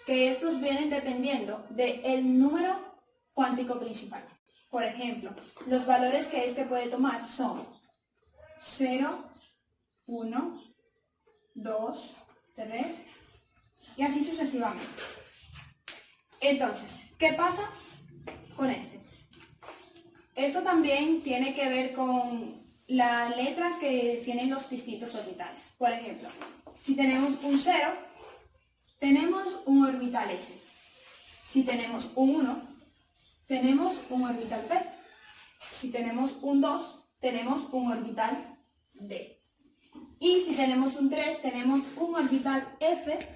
que estos vienen dependiendo del número cuántico principal. Por ejemplo, los valores que este puede tomar son 0, 1, 2, 3 y así sucesivamente. Entonces, ¿qué pasa con este? Esto también tiene que ver con la letra que tienen los pistitos orbitales. Por ejemplo, si tenemos un 0, tenemos un orbital S. Si tenemos un 1, tenemos un orbital P. Si tenemos un 2, tenemos un orbital D. Y si tenemos un 3, tenemos un orbital F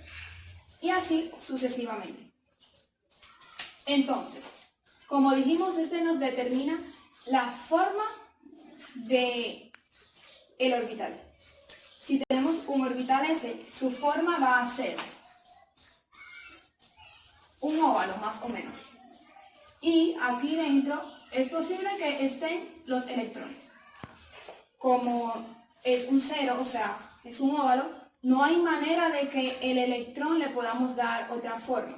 y así sucesivamente. Entonces, como dijimos, este nos determina la forma del orbital. Si tenemos un orbital S, su forma va a ser un óvalo más o menos. Y aquí dentro es posible que estén los electrones. Como es un 0, o sea, es un óvalo, no hay manera de que el electrón le podamos dar otra forma.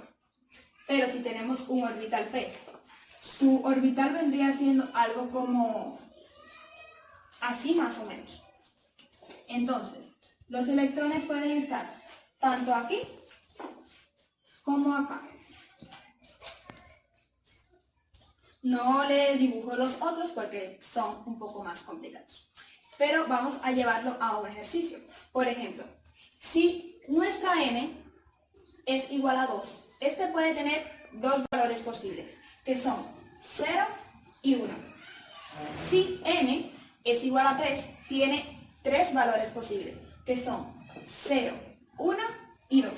Pero si tenemos un orbital P, su orbital vendría siendo algo como así más o menos. Entonces, los electrones pueden estar tanto aquí como acá. No les dibujo los otros porque son un poco más complicados. Pero vamos a llevarlo a un ejercicio. Por ejemplo, si nuestra n es igual a 2, este puede tener dos valores posibles, que son 0 y 1. Si n es igual a 3, tiene tres valores posibles, que son 0, 1 y 2.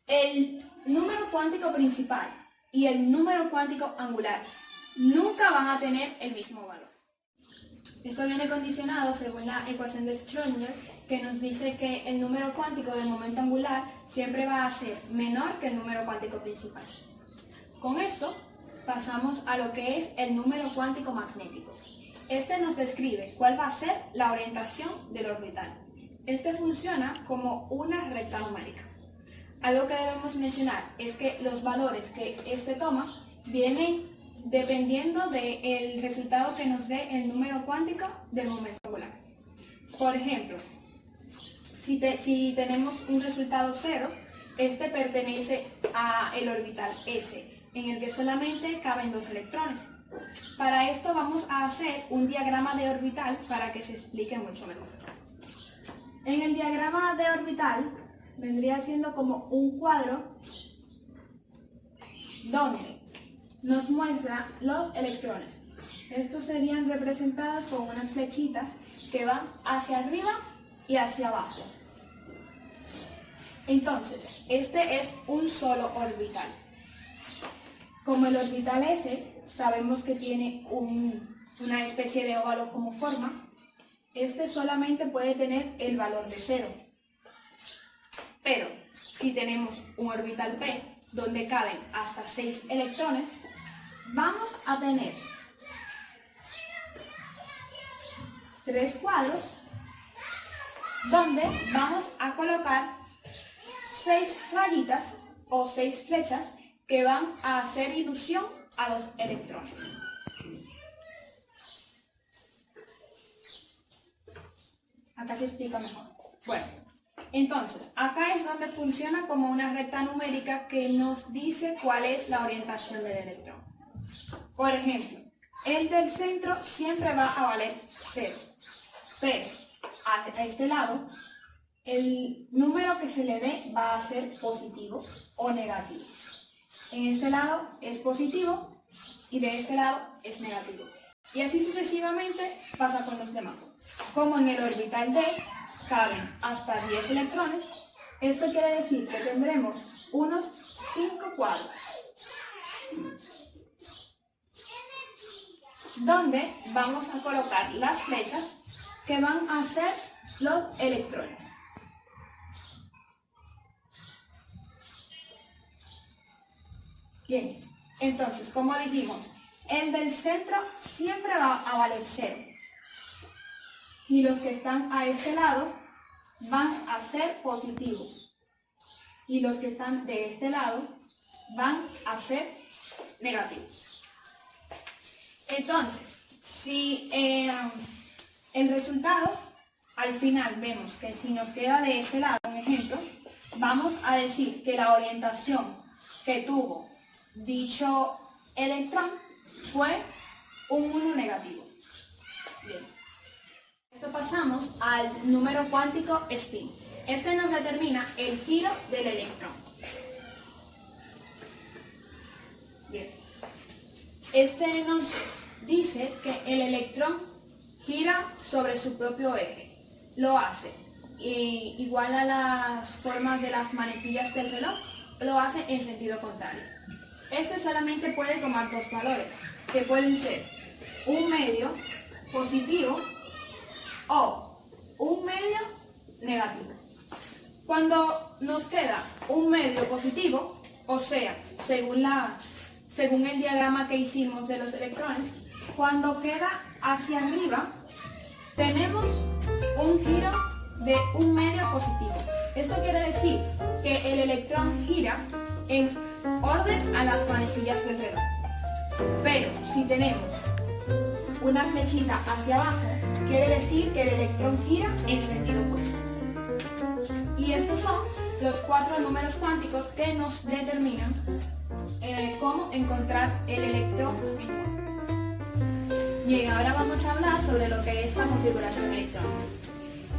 El número cuántico principal y el número cuántico angular nunca van a tener el mismo valor. Esto viene condicionado según la ecuación de Schrödinger, que nos dice que el número cuántico del momento angular siempre va a ser menor que el número cuántico principal. Con esto pasamos a lo que es el número cuántico magnético. Este nos describe cuál va a ser la orientación del orbital. Este funciona como una recta numérica. Algo que debemos mencionar es que los valores que este toma vienen dependiendo del resultado que nos dé el número cuántico del momento angular. Por ejemplo, si tenemos un resultado 0, este pertenece al orbital S, en el que solamente caben dos electrones. Para esto vamos a hacer un diagrama de orbital para que se explique mucho mejor. En el diagrama de orbital vendría siendo como un cuadro donde nos muestra los electrones. Estos serían representados con unas flechitas que van hacia arriba y hacia abajo. Entonces, este es un solo orbital. Como el orbital S sabemos que tiene una especie de óvalo como forma, este solamente puede tener el valor de 0. Pero si tenemos un orbital P donde caben hasta 6 electrones, vamos a tener 3 cuadros donde vamos a colocar 6 rayitas o 6 flechas que van a hacer ilusión a los electrones. Acá se explica mejor. Bueno, entonces, acá es donde funciona como una recta numérica que nos dice cuál es la orientación del electrón. Por ejemplo, el del centro siempre va a valer 0, pero a este lado, el número que se le dé va a ser positivo o negativo. En este lado es positivo y de este lado es negativo. Y así sucesivamente pasa con los demás. Como en el orbital D caben hasta 10 electrones, esto quiere decir que tendremos unos 5 cuadros donde vamos a colocar las flechas que van a ser los electrones. Bien, entonces, como dijimos, el del centro siempre va a valer 0. Y los que están a este lado van a ser positivos. Y los que están de este lado van a ser negativos. Entonces, si el resultado, al final vemos que si nos queda de este lado, un ejemplo, vamos a decir que la orientación que tuvo dicho electrón fue un 1 negativo. Bien. Esto pasamos al número cuántico spin. Este nos determina el giro del electrón. Bien. Este nos dice que el electrón gira sobre su propio eje. Lo hace igual a las formas de las manecillas del reloj, lo hace en sentido contrario. Este solamente puede tomar dos valores, que pueden ser un medio positivo o un medio negativo. Cuando nos queda un medio positivo, o sea, según el diagrama que hicimos de los electrones, cuando queda hacia arriba, tenemos un giro de un medio positivo. Esto quiere decir que el electrón gira en orden a las manecillas del reloj. Pero si tenemos una flechita hacia abajo, quiere decir que el electrón gira en sentido opuesto. Y estos son los 4 números cuánticos que nos determinan cómo encontrar el electrón en cuánto. Bien, ahora vamos a hablar sobre lo que es la configuración electrónica.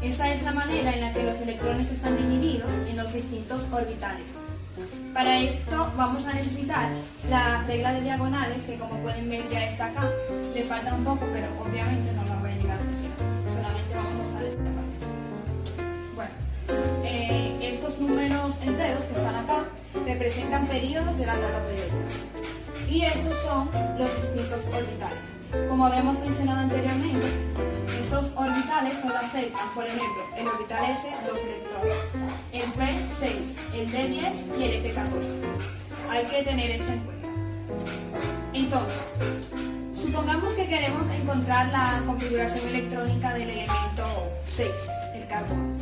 Esta es la manera en la que los electrones están divididos en los distintos orbitales. Para esto vamos a necesitar la regla de diagonales, que como pueden ver ya está acá. Le falta un poco, pero obviamente no la voy a llegar a mencionar. Solamente vamos a usar esta parte. Bueno, estos números enteros que están acá representan periodos de la tabla periódica. Y estos son los distintos orbitales. Como habíamos mencionado anteriormente, estos orbitales solo aceptan, por ejemplo, el orbital S, 2 electrones, el P, 6, el D, 10 y el F, 14. Hay que tener eso en cuenta. Entonces, supongamos que queremos encontrar la configuración electrónica del elemento 6, el carbono.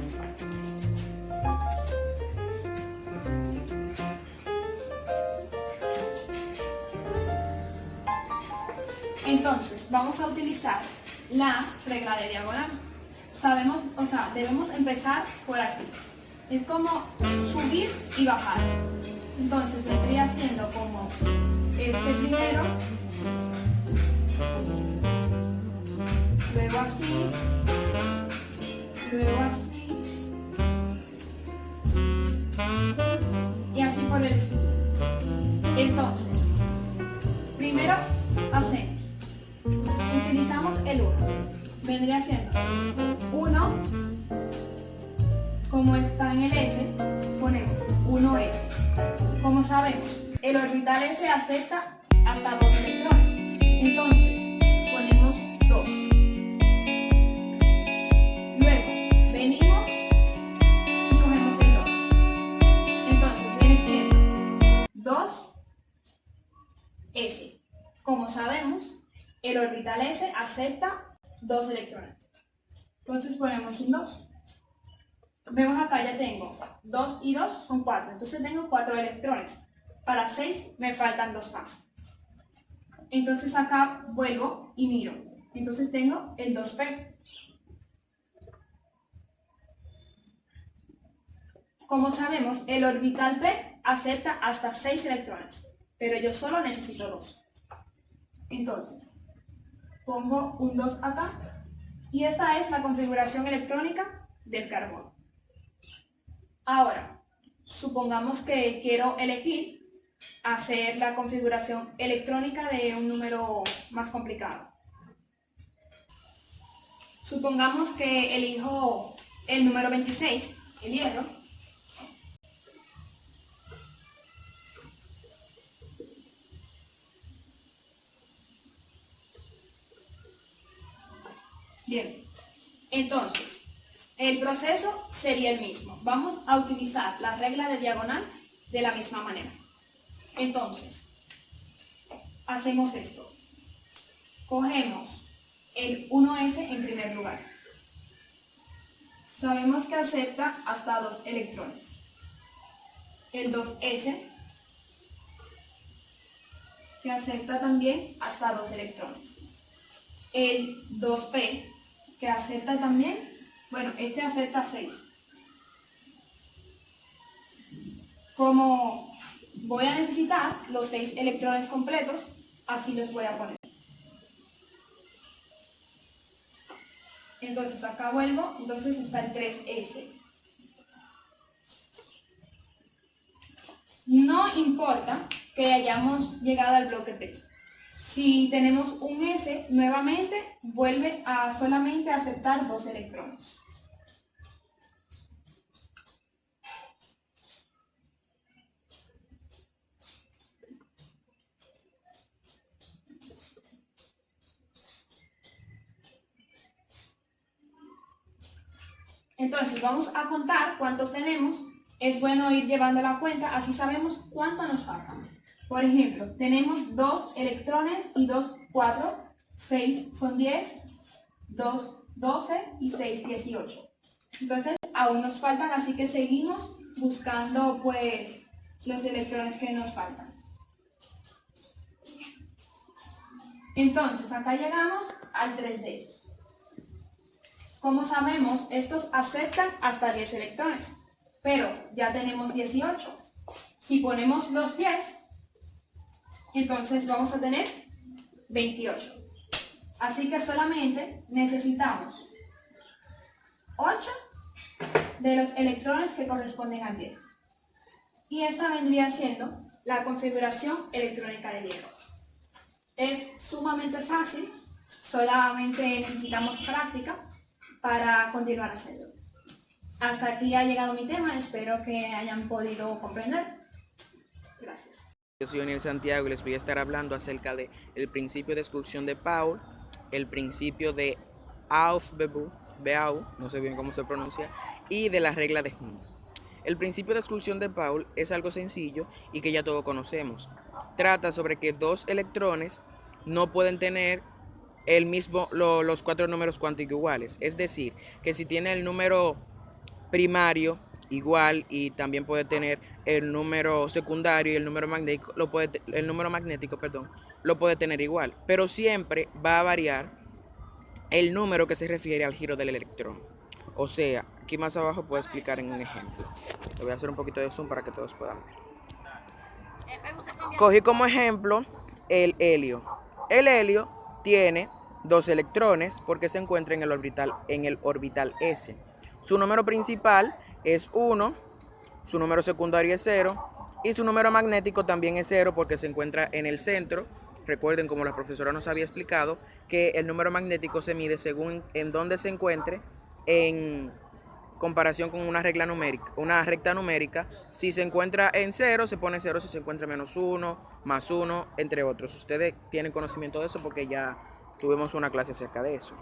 Entonces, vamos a utilizar la regla de diagonal. Debemos empezar por aquí. Es como subir y bajar. Entonces, vendría siendo como este primero, luego así, luego así, y así por el estilo. Entonces, primero hacemos, utilizamos el 1, vendría siendo 1, como está en el S, ponemos 1S. Como sabemos, el orbital S acepta hasta 2 electrones, entonces ponemos 2. Luego venimos y cogemos el 2, entonces viene siendo 2S. Como sabemos, el orbital S acepta 2 electrones, entonces ponemos un 2. Vemos acá, ya tengo 2 y 2 son 4, entonces tengo 4 electrones. Para 6 me faltan 2 más. Entonces acá vuelvo y miro. Entonces tengo el 2p. Como sabemos, el orbital p acepta hasta 6 electrones, pero yo solo necesito 2. Entonces, pongo un 2 acá y esta es la configuración electrónica del carbono. Ahora, supongamos que quiero elegir hacer la configuración electrónica de un número más complicado. Supongamos que elijo el número 26, el hierro. Bien, entonces, el proceso sería el mismo. Vamos a utilizar la regla de diagonal de la misma manera. Entonces, hacemos esto. Cogemos el 1S en primer lugar. Sabemos que acepta hasta 2 electrones. El 2S, que acepta también hasta 2 electrones. El 2P, que acepta también, bueno, este acepta 6. Como voy a necesitar los 6 electrones completos, así los voy a poner. Entonces acá vuelvo, entonces está el 3S. No importa que hayamos llegado al bloque P. Si tenemos un S, nuevamente vuelve a solamente aceptar 2 electrones. Entonces vamos a contar cuántos tenemos. Es bueno ir llevando la cuenta, así sabemos cuánto nos faltan. Por ejemplo, tenemos 2 electrones y 2, 4, 6 son 10, 2, 12 y 6, 18. Entonces aún nos faltan, así que seguimos buscando pues los electrones que nos faltan. Entonces acá llegamos al 3D. Como sabemos, estos aceptan hasta 10 electrones, pero ya tenemos 18. Si ponemos los 10, entonces vamos a tener 28. Así que solamente necesitamos 8 de los electrones que corresponden al 10. Y esta vendría siendo la configuración electrónica del hierro. Es sumamente fácil, solamente necesitamos práctica para continuar haciendo. Hasta aquí ha llegado mi tema, espero que hayan podido comprender. Gracias. Yo soy Daniel Santiago y les voy a estar hablando acerca del principio de exclusión de Paul, el principio de Aufhebung, no sé bien cómo se pronuncia, y de la regla de Hund. El principio de exclusión de Paul es algo sencillo y que ya todos conocemos. Trata sobre que 2 electrones no pueden tener los 4 números cuánticos iguales. Es decir, que si tiene el número primario igual y también puede tener el número secundario y el número magnético, lo puede tener igual. Pero siempre va a variar el número que se refiere al giro del electrón. O sea, aquí más abajo puedo explicar en un ejemplo. Le voy a hacer un poquito de zoom para que todos puedan ver. Cogí como ejemplo el helio. El helio tiene 2 electrones porque se encuentra en el orbital S. Su número principal es 1, su número secundario es 0 y su número magnético también es 0 porque se encuentra en el centro. Recuerden, como la profesora nos había explicado, que el número magnético se mide según en dónde se encuentre en comparación con una recta numérica. Si se encuentra en 0, se pone 0, si se encuentra menos 1, más 1, entre otros. Ustedes tienen conocimiento de eso porque ya tuvimos una clase acerca de eso.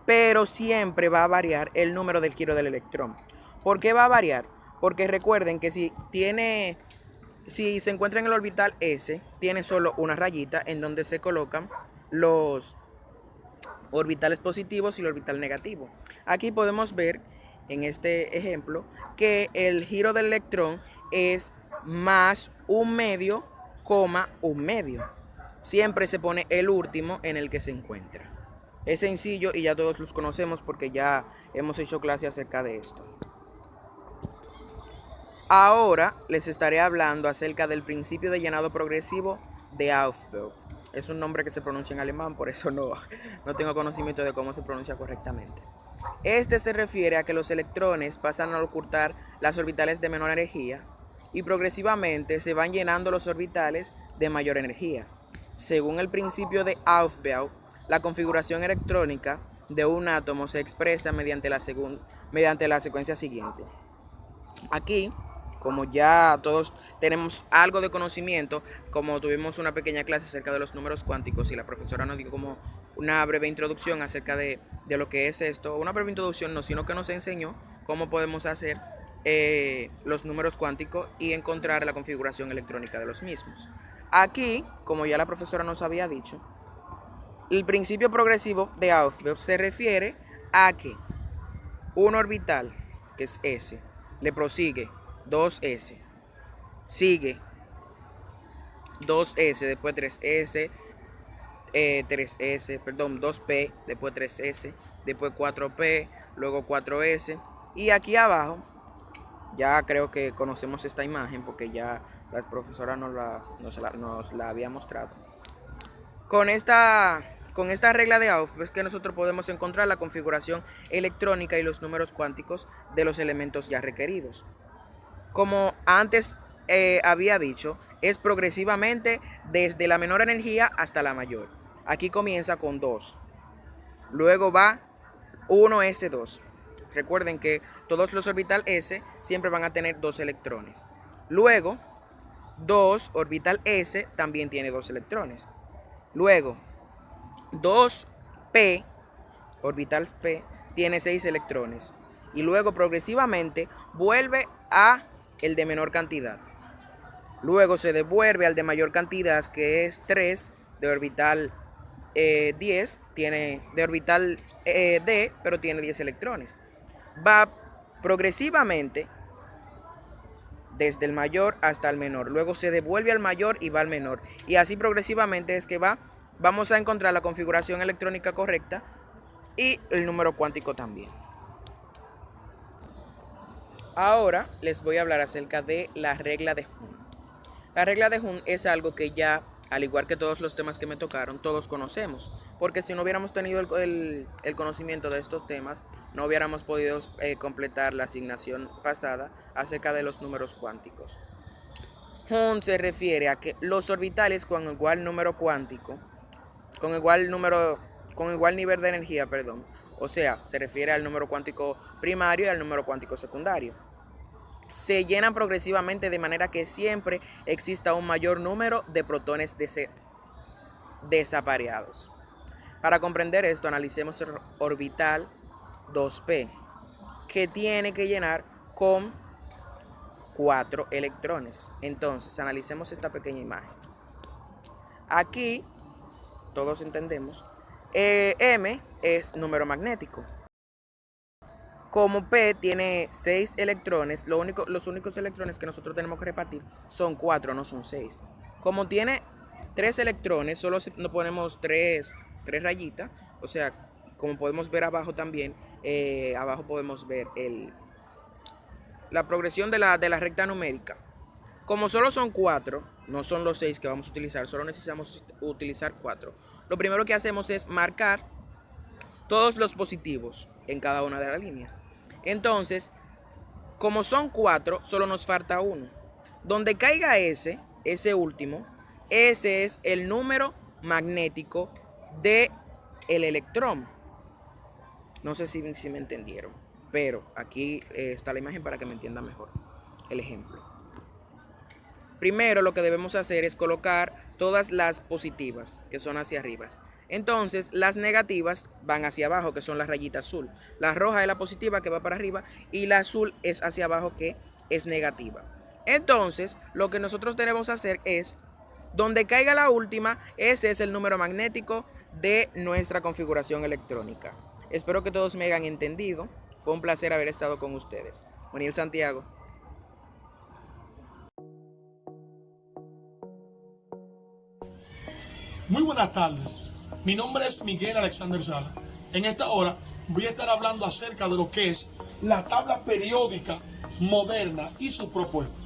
Pero siempre va a variar el número del giro del electrón. ¿Por qué va a variar? Porque recuerden que si se encuentra en el orbital S, tiene solo una rayita en donde se colocan los orbitales positivos y el orbital negativo. Aquí podemos ver en este ejemplo que el giro del electrón es más 1/2, coma 1/2. Siempre se pone el último en el que se encuentra. Es sencillo y ya todos los conocemos porque ya hemos hecho clase acerca de esto. Ahora les estaré hablando acerca del principio de llenado progresivo de Aufbau. Es un nombre que se pronuncia en alemán, por eso no tengo conocimiento de cómo se pronuncia correctamente. Este se refiere a que los electrones pasan a ocultar las orbitales de menor energía y progresivamente se van llenando los orbitales de mayor energía. Según el principio de Aufbau, la configuración electrónica de un átomo se expresa mediante la secuencia siguiente. Aquí, como ya todos tenemos algo de conocimiento, como tuvimos una pequeña clase acerca de los números cuánticos y la profesora nos dio como una breve introducción acerca de lo que es esto, una breve introducción no, sino que nos enseñó cómo podemos hacer los números cuánticos y encontrar la configuración electrónica de los mismos. Aquí, como ya la profesora nos había dicho, el principio progresivo de Aufbau se refiere a que un orbital, que es S, le prosigue 2S, sigue 2S, después 3S, 2P, después 3S, después 4P, luego 4S. Y aquí abajo, ya creo que conocemos esta imagen porque ya la profesora nos la había mostrado. Con esta regla de Aufbau es que nosotros podemos encontrar la configuración electrónica y los números cuánticos de los elementos ya requeridos. Como antes había dicho, es progresivamente desde la menor energía hasta la mayor. Aquí comienza con 2. Luego va 1s2. Recuerden que todos los orbital S siempre van a tener 2 electrones. Luego, 2 orbital S también tiene 2 electrones. Luego, 2p, orbital P, tiene 6 electrones. Y luego progresivamente vuelve a el de menor cantidad. Luego se devuelve al de mayor cantidad, que es 3, de orbital 10, tiene de orbital D, pero tiene 10 electrones. Va progresivamente desde el mayor hasta el menor. Luego se devuelve al mayor y va al menor. Y así progresivamente es que vamos a encontrar la configuración electrónica correcta y el número cuántico también. Ahora les voy a hablar acerca de la regla de Hund. La regla de Hund es algo que ya, al igual que todos los temas que me tocaron, todos conocemos. Porque si no hubiéramos tenido el conocimiento de estos temas, no hubiéramos podido completar la asignación pasada acerca de los números cuánticos. Hund se refiere a que los orbitales con igual número cuántico, con igual nivel de energía, o sea, se refiere al número cuántico primario y al número cuántico secundario, se llenan progresivamente de manera que siempre exista un mayor número de protones desapareados. Para comprender esto, analicemos el orbital 2p, que tiene que llenar con 4 electrones. Entonces, analicemos esta pequeña imagen. Aquí, todos entendemos, M es número magnético. Como P tiene 6 electrones, los únicos electrones que nosotros tenemos que repartir son 4, no son 6. Como tiene 3 electrones, solo nos ponemos 3 rayitas. O sea, como podemos ver abajo también, abajo podemos ver la progresión de la recta numérica. Como solo son 4, no son los 6 que vamos a utilizar, solo necesitamos utilizar 4. lo primero que hacemos es marcar todos los positivos en cada una de las líneas. Entonces, como son 4, solo nos falta 1. Donde caiga ese último, ese es el número magnético del electrón. No sé si me entendieron, pero aquí está la imagen para que me entiendan mejor el ejemplo. Primero lo que debemos hacer es colocar todas las positivas, que son hacia arriba. Entonces las negativas van hacia abajo, que son la rayita azul. La roja es la positiva, que va para arriba, y la azul es hacia abajo, que es negativa. Entonces lo que nosotros debemos hacer es, donde caiga la última, ese es el número magnético de nuestra configuración electrónica. Espero que todos me hayan entendido. Fue un placer haber estado con ustedes. Oniel Santiago. Muy buenas tardes. Mi nombre es Miguel Alexander Sala. En esta hora voy a estar hablando acerca de lo que es la tabla periódica moderna y su propuesta.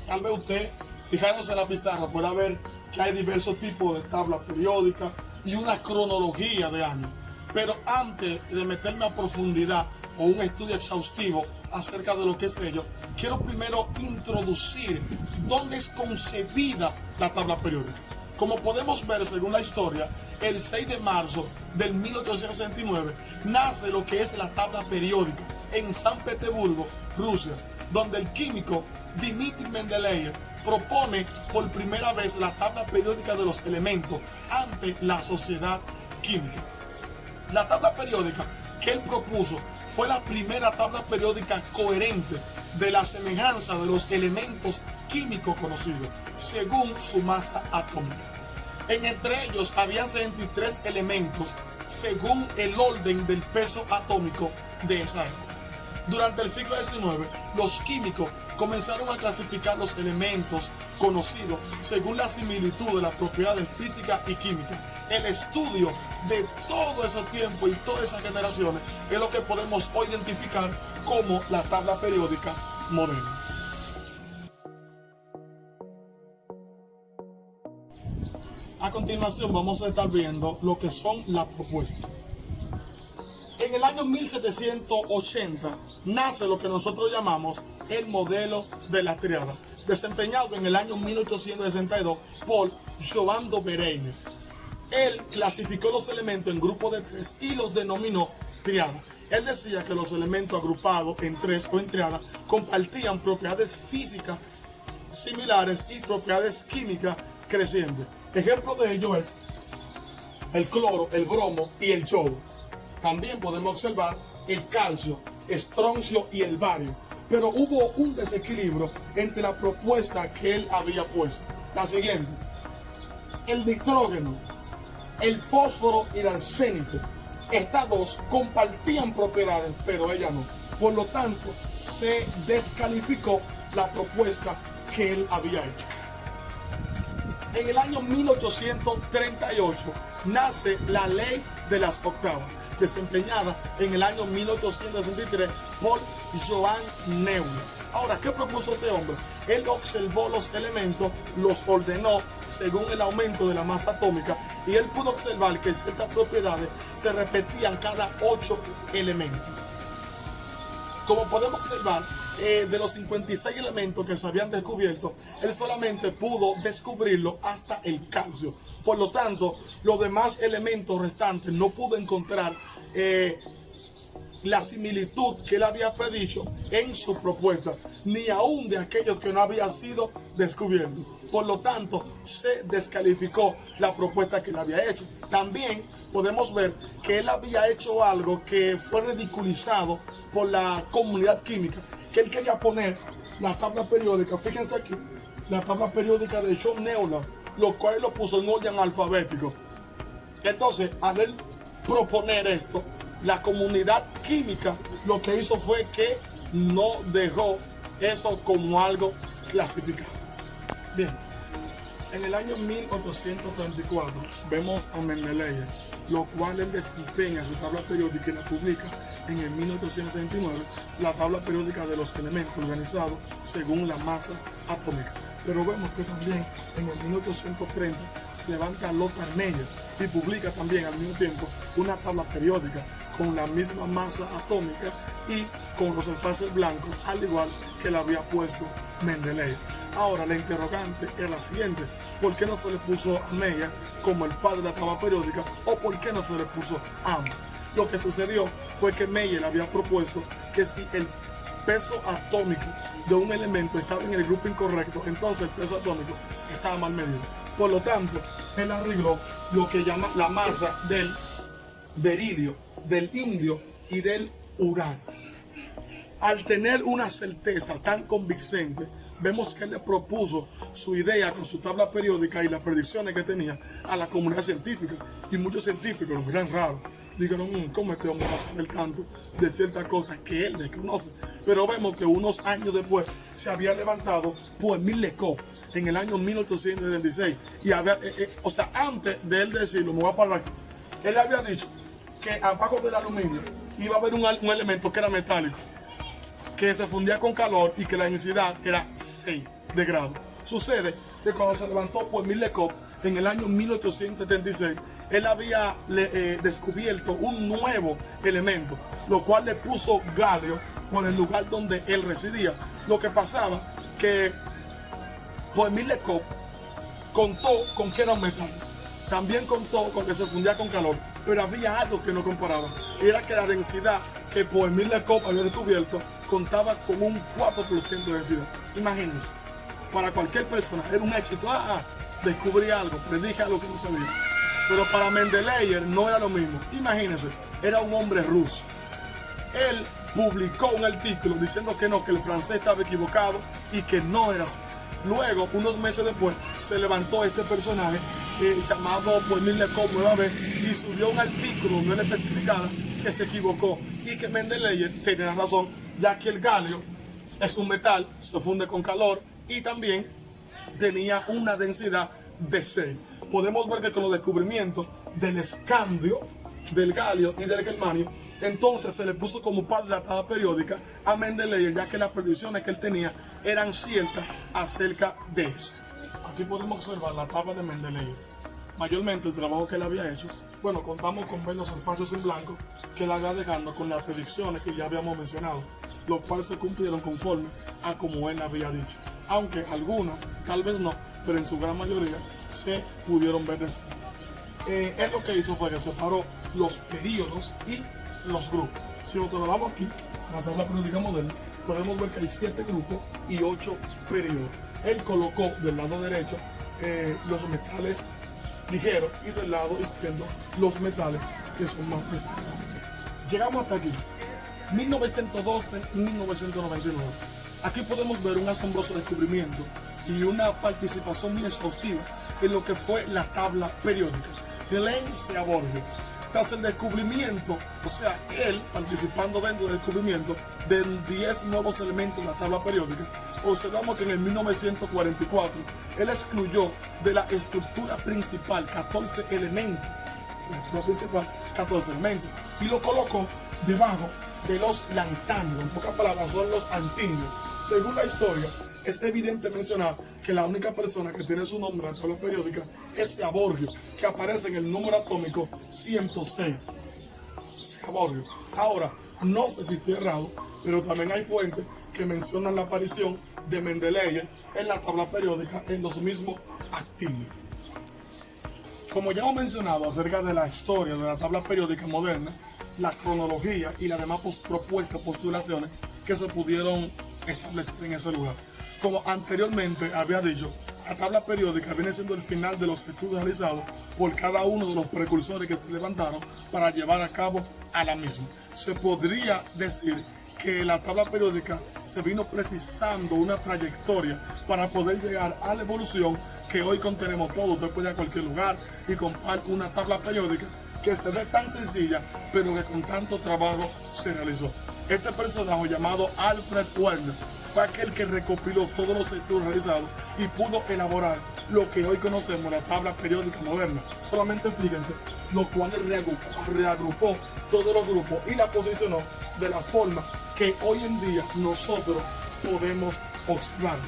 Tal vez usted, fijándose en la pizarra, pueda ver que hay diversos tipos de tablas periódicas y una cronología de años. Pero antes de meterme a profundidad o un estudio exhaustivo acerca de lo que es ello, quiero primero introducir dónde es concebida la tabla periódica. Como podemos ver, según la historia, el 6 de marzo del 1869 nace lo que es la tabla periódica en San Petersburgo, Rusia, donde el químico Dmitri Mendeleev propone por primera vez la tabla periódica de los elementos ante la sociedad química. La tabla periódica que él propuso fue la primera tabla periódica coherente de la semejanza de los elementos químicos conocidos, según su masa atómica. Entre ellos había 63 elementos según el orden del peso atómico de esa época. Durante el siglo XIX, los químicos comenzaron a clasificar los elementos conocidos según la similitud de las propiedades físicas y químicas. El estudio de todo ese tiempo y todas esas generaciones es lo que podemos hoy identificar como la tabla periódica moderna. A continuación vamos a estar viendo lo que son las propuestas. En el año 1780 nace lo que nosotros llamamos el modelo de la triada, desempeñado en el año 1862 por Johann Dobereiner. Él clasificó los elementos en grupos de 3 y los denominó triada. Él decía que los elementos agrupados en 3 o en triada compartían propiedades físicas similares y propiedades químicas crecientes. Ejemplo de ello es el cloro, el bromo y el yodo. También podemos observar el calcio, estroncio y el bario. Pero hubo un desequilibrio entre la propuesta que él había puesto. La siguiente: el nitrógeno, el fósforo y el arsénico. Estas dos compartían propiedades, pero ella no. Por lo tanto, se descalificó la propuesta que él había hecho. En el año 1838 nace la ley de las octavas, desempeñada en el año 1863 por Johann Neumann. Ahora, ¿qué propuso este hombre? Él observó los elementos, los ordenó según el aumento de la masa atómica, y él pudo observar que ciertas propiedades se repetían cada 8 elementos. Como podemos observar, de los 56 elementos que se habían descubierto, él solamente pudo descubrirlo hasta el calcio. Por lo tanto, los demás elementos restantes no pudo encontrar la similitud que él había predicho en su propuesta, ni aún de aquellos que no había sido descubiertos. Por lo tanto, se descalificó la propuesta que él había hecho. También podemos ver que él había hecho algo que fue ridiculizado por la comunidad química, que él quería poner la tabla periódica, fíjense aquí, la tabla periódica de John Neumann, lo cual lo puso en orden alfabético. Entonces, al él proponer esto, la comunidad química lo que hizo fue que no dejó eso como algo clasificado. Bien, en el año 1834 vemos a Mendeleev, lo cual él desempeña su tabla periódica y la publica en el 1869, la tabla periódica de los elementos organizados según la masa atómica. Pero vemos que también en el 1830 se levanta Lothar Meyer, y publica también al mismo tiempo una tabla periódica con la misma masa atómica y con los espacios blancos, al igual que le había puesto Mendeleev. Ahora la interrogante es la siguiente: ¿por qué no se le puso a Meyer como el padre de la tabla periódica, o por qué no se le puso a ambos? Lo que sucedió fue que Meyer había propuesto que si el peso atómico de un elemento estaba en el grupo incorrecto, entonces el peso atómico estaba mal medido. Por lo tanto, él arregló lo que llama la masa del beridio, del indio y del uranio. Al tener una certeza tan convincente, vemos que él le propuso su idea con su tabla periódica y las predicciones que tenía a la comunidad científica, y muchos científicos lo miran raro. Dijeron, ¿cómo este hombre va a saber tanto de ciertas cosas que él desconoce? Pero vemos que unos años después se había levantado por Milekov en el año 1876. Y había, o sea, antes de él decirlo, me voy a parar aquí, él había dicho que abajo del aluminio iba a haber un elemento que era metálico, que se fundía con calor y que la densidad era 6 de grado. Sucede que cuando se levantó por Milekov en el año 1876, él había descubierto un nuevo elemento, lo cual le puso galio por el lugar donde él residía. Lo que pasaba que por Milekov contó con que era un metal, también contó con que se fundía con calor, pero había algo que no comparaba, era que la densidad que por Milekov había descubierto contaba con un 4% de densidad. Imagínense, para cualquier persona era un éxito. Descubrí algo, predije algo que no sabía. Pero para Mendeleev no era lo mismo. Imagínense, era un hombre ruso. Él publicó un artículo diciendo que no, que el francés estaba equivocado y que no era así. Luego, unos meses después, se levantó este personaje llamado por Milekov nueva vez y subió un artículo donde él especificaba que se equivocó y que Mendeleev tenía razón, ya que el galio es un metal, se funde con calor y también tenía una densidad de 6. Podemos ver que con los descubrimientos del escandio, del galio y del germanio, entonces se le puso como padre de la tabla periódica a Mendeleev, ya que las predicciones que él tenía eran ciertas acerca de eso. Aquí podemos observar la tabla de Mendeleev. Mayormente el trabajo que él había hecho, bueno, contamos con ver los espacios en blanco que él había dejado con las predicciones que ya habíamos mencionado, los cuales se cumplieron conforme a como él había dicho. Aunque algunas, tal vez no, pero en su gran mayoría se pudieron ver de sí. Él lo que hizo fue que separó los periodos y los grupos. Si nosotros vamos aquí, en la tabla periódica moderna, podemos ver que hay 7 grupos y 8 periodos. Él colocó del lado derecho los metales ligeros y del lado izquierdo los metales que son más pesados. Llegamos hasta aquí, 1912-1999. Aquí podemos ver un asombroso descubrimiento y una participación muy exhaustiva en lo que fue la tabla periódica. Hélène Seaborg, tras el descubrimiento, o sea, él participando dentro del descubrimiento de 10 nuevos elementos en la tabla periódica, observamos que en el 1944 él excluyó de la estructura principal 14 elementos, y lo colocó debajo de los lantanios. En pocas palabras, son los antinios. Según la historia, es evidente mencionar que la única persona que tiene su nombre en la tabla periódica es Seaborg, que aparece en el número atómico 106. Seaborg. Ahora, no sé si estoy errado, pero también hay fuentes que mencionan la aparición de Mendeleev en la tabla periódica en los mismos actinios. Como ya hemos mencionado acerca de la historia de la tabla periódica moderna, la cronología y las demás propuestas, postulaciones que se pudieron establecer en ese lugar. Como anteriormente había dicho, la tabla periódica viene siendo el final de los estudios realizados por cada uno de los precursores que se levantaron para llevar a cabo a la misma. Se podría decir que la tabla periódica se vino precisando una trayectoria para poder llegar a la evolución que hoy contenemos todos. Usted puede ir a cualquier lugar y comprar una tabla periódica que se ve tan sencilla, pero que con tanto trabajo se realizó. Este personaje llamado Alfred Werner fue aquel que recopiló todos los estudios realizados y pudo elaborar lo que hoy conocemos la tabla periódica moderna. Solamente fíjense, lo cual reagrupó todos los grupos y la posicionó de la forma que hoy en día nosotros podemos observar.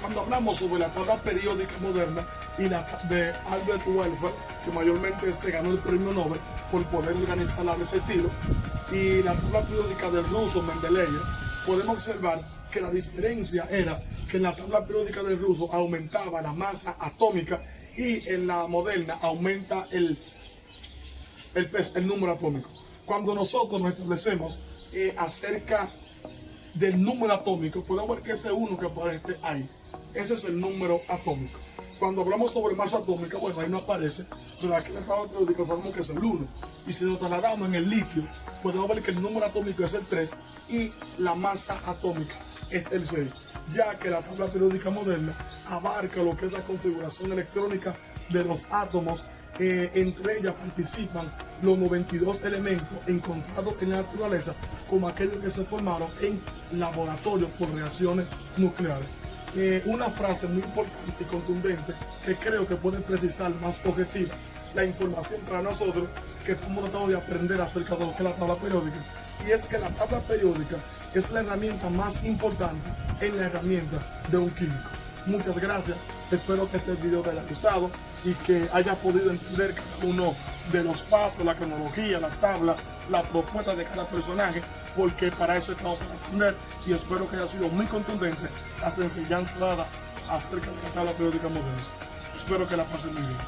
Cuando hablamos sobre la tabla periódica moderna y la de Albert Welfare, que mayormente se ganó el premio Nobel por poder organizarla de ese estilo, y la tabla periódica del ruso Mendeleev, podemos observar que la diferencia era que en la tabla periódica del ruso aumentaba la masa atómica y en la moderna aumenta el número atómico. Cuando nosotros nos establecemos acerca del número atómico, podemos ver que ese 1 que aparece ahí, ese es el número atómico. Cuando hablamos sobre masa atómica, bueno, ahí no aparece, pero aquí en la tabla periódica sabemos que es el 1. Y si nos trasladamos en el litio, podemos ver que el número atómico es el 3 y la masa atómica es el 6, ya que la tabla periódica moderna abarca lo que es la configuración electrónica de los átomos. Entre ellas participan los 92 elementos encontrados en la naturaleza, como aquellos que se formaron en laboratorios por reacciones nucleares. Una frase muy importante y contundente que creo que puede precisar más objetiva la información para nosotros que estamos tratando de aprender acerca de lo que es la tabla periódica, y es que la tabla periódica es la herramienta más importante en la herramienta de un químico. Muchas gracias, espero que este video te haya gustado y que hayas podido entender cada uno de los pasos, la cronología, las tablas, la propuesta de cada personaje, porque para eso estamos para aprender, y espero que haya sido muy contundente las enseñanzas dadas acerca de la tabla periódica moderna. Espero que la pasen muy bien.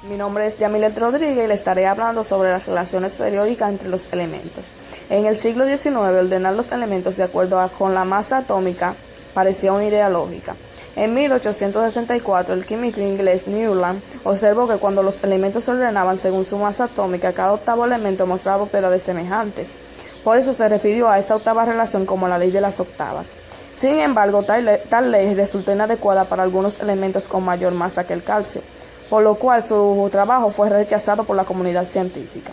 Mi nombre es Yamilet Rodríguez y le estaré hablando sobre las relaciones periódicas entre los elementos. En el siglo XIX, ordenar los elementos de acuerdo con la masa atómica parecía una idea lógica. En 1864, el químico inglés Newland observó que cuando los elementos se ordenaban según su masa atómica, cada octavo elemento mostraba propiedades semejantes. Por eso se refirió a esta octava relación como la ley de las octavas. Sin embargo, tal ley resultó inadecuada para algunos elementos con mayor masa que el calcio, por lo cual su trabajo fue rechazado por la comunidad científica.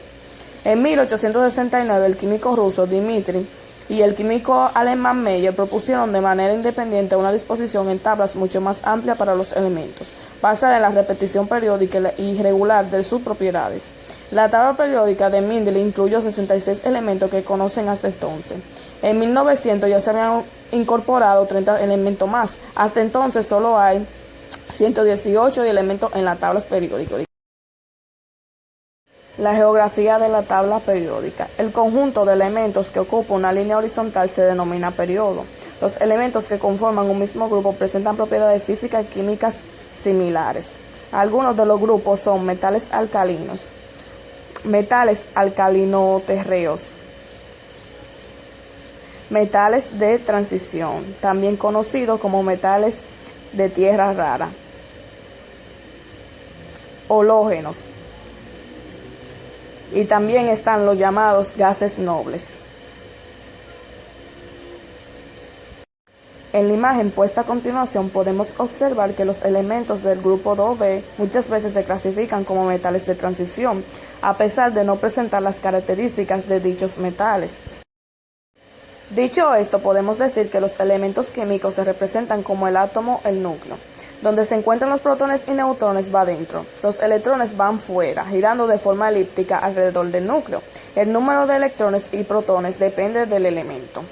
En 1869, el químico ruso Dmitri y el químico alemán Meyer propusieron de manera independiente una disposición en tablas mucho más amplia para los elementos, basada en la repetición periódica y regular de sus propiedades. La tabla periódica de Mendel incluyó 66 elementos que conocen hasta entonces. En 1900 ya se habían incorporado 30 elementos más. Hasta entonces solo hay 118 elementos en las tablas periódicas. La geografía de la tabla periódica. El conjunto de elementos que ocupa una línea horizontal se denomina periodo. Los elementos que conforman un mismo grupo presentan propiedades físicas y químicas similares. Algunos de los grupos son metales alcalinos, metales alcalino-terreos, metales de transición, también conocidos como metales de tierra rara, halógenos, y también están los llamados gases nobles. En la imagen puesta a continuación podemos observar que los elementos del grupo 2B muchas veces se clasifican como metales de transición, a pesar de no presentar las características de dichos metales. Dicho esto, podemos decir que los elementos químicos se representan como el átomo, el núcleo. Donde se encuentran los protones y neutrones va dentro. Los electrones van fuera, girando de forma elíptica alrededor del núcleo. El número de electrones y protones depende del elemento.